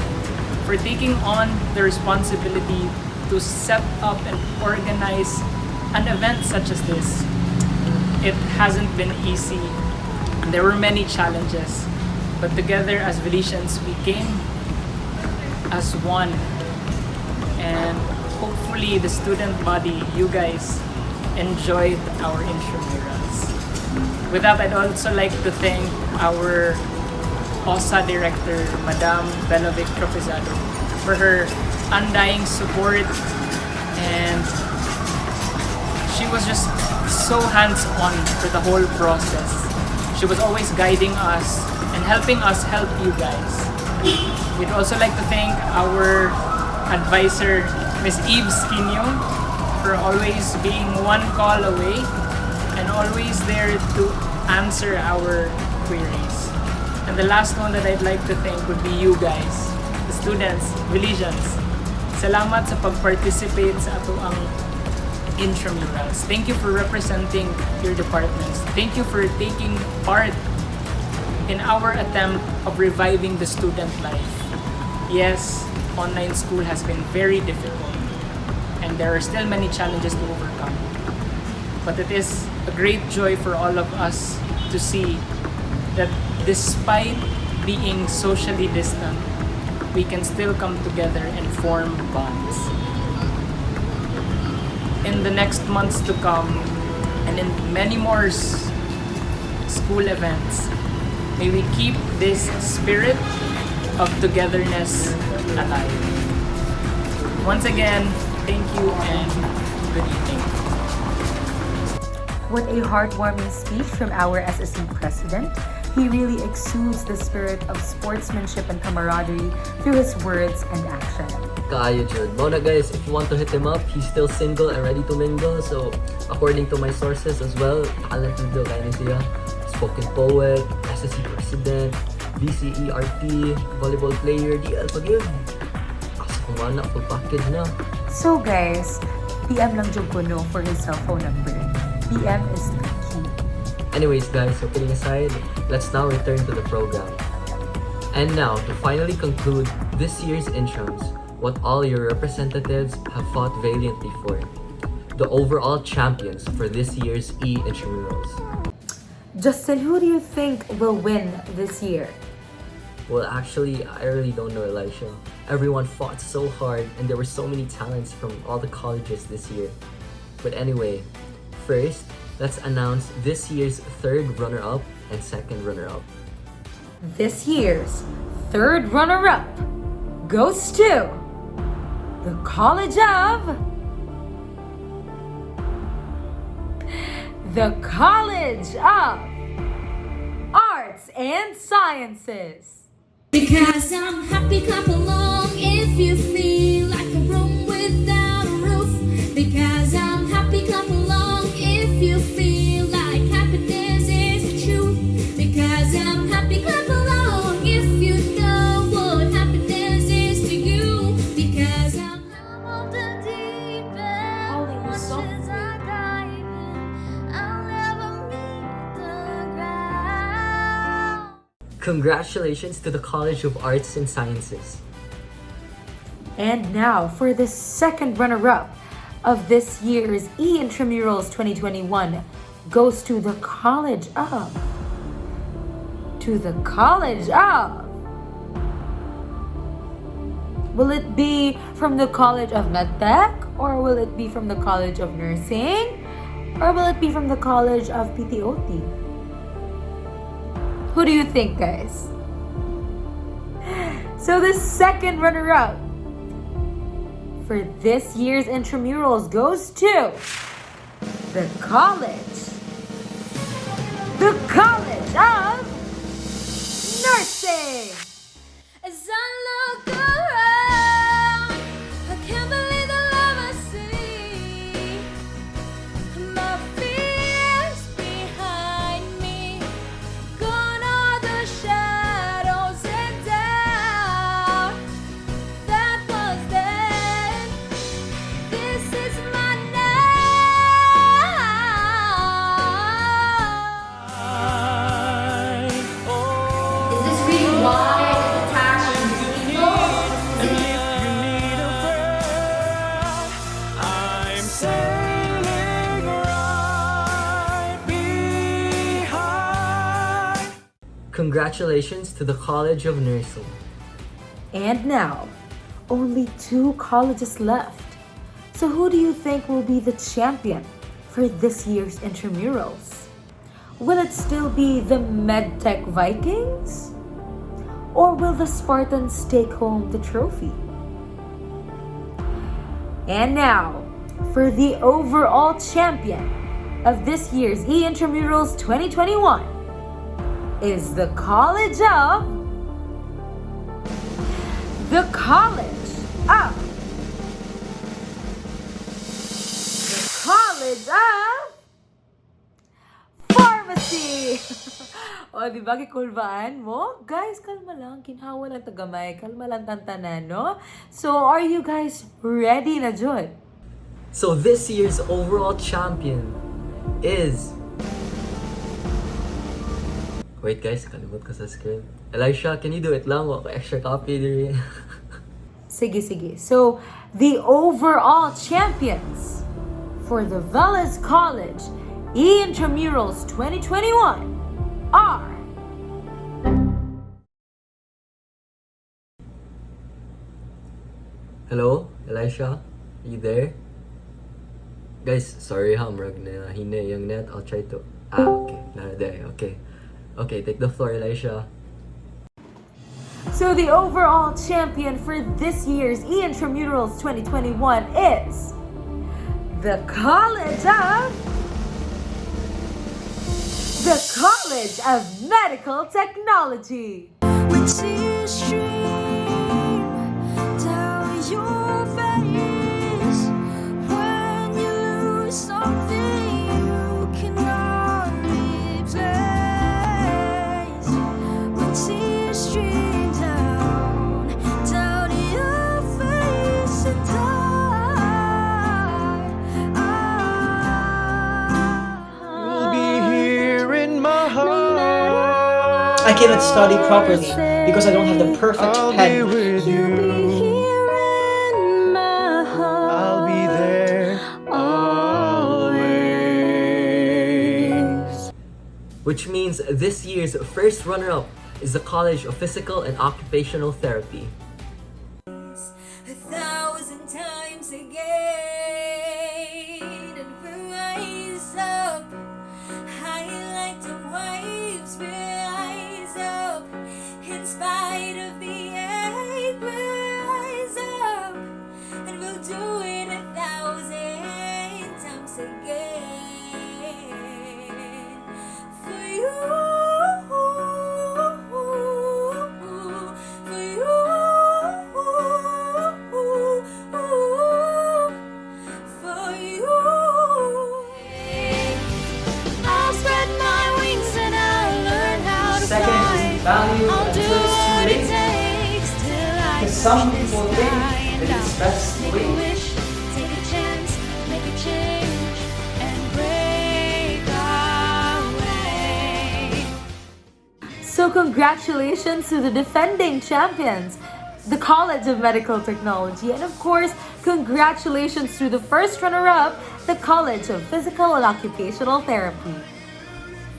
for taking on the responsibility to set up and organize an event such as this. It hasn't been easy. There were many challenges, but together as Velezians, we came as one, and hopefully the student body, you guys, enjoyed our intramurals. With that, I'd also like to thank our OSA director, Madam Benedict for her undying support, and she was just so hands-on for the whole process. She was always guiding us and helping us help you guys. We'd also like to thank our advisor, Ms. Eve Skinio, for always being one call away and always there to answer our queries. And the last one that I'd like to thank would be you guys, the students, Velezians. Salamat sa pag-participate sa atoang intramurals. Thank you for representing your departments. Thank you for taking part in our attempt of reviving the student life. Yes, online school has been very difficult and there are still many challenges to overcome. But it is a great joy for all of us to see that despite being socially distant, we can still come together and form bonds. In the next months to come, and in many more school events, may we keep this spirit of togetherness alive. Once again, thank you and good evening. What a heartwarming speech from our SSC president. He really exudes the spirit of sportsmanship and camaraderie through his words and action. Kaayo jud. Muna guys, if you want to hit him up, he's still single and ready to mingle. So, according to my sources as well, talented daw kayo siya. Spoken poet, SSC president, VCERT, volleyball player, DL pag yun. Asa kung wala, full package na. So guys, PM lang jud ko no for his cell phone number. PM is the key. Anyways guys, so kidding aside, let's now return to the program. And now, to finally conclude this year's intrams, what all your representatives have fought valiantly for. The overall champions for this year's E-Intramurals. Justin, who do you think will win this year? Well, actually, I really don't know, Elisha. Everyone fought so hard and there were so many talents from all the colleges this year. But anyway, first, let's announce this year's third runner-up and second runner-up. This year's third runner-up goes to the College of Arts and Sciences. Because I'm happy, clap along if you feel like a room without a roof. Because I'm happy, clap along if you feel like happiness is the truth. Because I'm happy, clap along if you know what happiness is to you. Because I'm of the deep end, oceans are diving, I'll never meet the ground. Congratulations to the College of Arts and Sciences. And now for the second runner-up of this year's E-Intramurals 2021 goes to the College of. Will it be from the College of MedTech? Or will it be from the College of Nursing? Or will it be from the College of PTOT? Who do you think, guys? So the second runner-up for this year's Intramurals goes to the College of Nursing. As I look around, I can't believe the love I see. My fears behind me, gone are the shadows and doubt that was then. This is my night. Is this really why it's attached to these people? I'm sailing right behind. Congratulations to the College of Nursing. And now, only 2 colleges left. So who do you think will be the champion for this year's Intramurals? Will it still be the MedTech Vikings? Or will the Spartans take home the trophy? And now, for the overall champion of this year's E-Intramurals 2021 is the College of Pharmacy! O, di ba kikulbaan mo? Guys, kalma lang. Kinhawa lang tagamay. Kalma lang tantanan, no? So, are you guys ready na jud? So this year's overall champion is... Wait guys, kalimut ko sa screen. Elisha, can you do it lang? Wako extra copy diri. Sige. So, the overall champions for the Velez College E-Intramurals 2021 are... Hello, Elisha? Are you there? Guys, sorry ha, murag na hina yung net. I'll try to... okay. There, okay. Okay, take the floor, Elisha. So the overall champion for this year's E-Intramurals 2021 is the College of Medical Technology. When tears stream down your face, when you lose something you cannot replace, when tears stream down your face and You'll be here in my heart. I cannot study properly because I don't have the perfect pen. I'll be there always. Which means this year's first runner-up is the College of Physical and Occupational Therapy. 1,000 times again and rise up high like the waves will rise up in spite of the ache we'll rise up and we'll do it 1,000 times again for you. Value until it's too late. Because some people think that it's best to wait. Take a chance, make a change, and break away. So congratulations to the defending champions, the College of Medical Technology, and of course, congratulations to the first runner-up, the College of Physical and Occupational Therapy.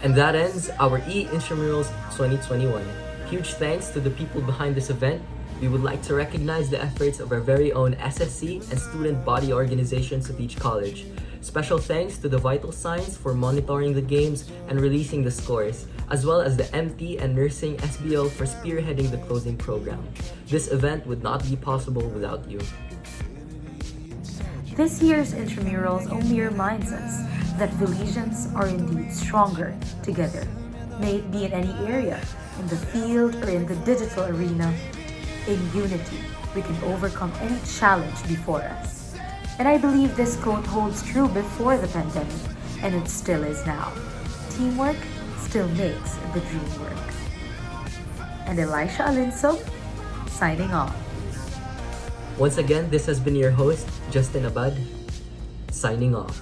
And that ends our E-Intramurals 2021. Huge thanks to the people behind this event. We would like to recognize the efforts of our very own SSC and student body organizations of each college. Special thanks to the Vital Signs for monitoring the games and releasing the scores, as well as the MT and Nursing SBO for spearheading the closing program. This event would not be possible without you. This year's Intramurals only reminds us that Velezians are indeed stronger together. May it be in any area, in the field or in the digital arena, in unity, we can overcome any challenge before us. And I believe this quote holds true before the pandemic, and it still is now. Teamwork still makes the dream work. And Elisha Alinsog, signing off. Once again, this has been your host, Justin Abad, signing off.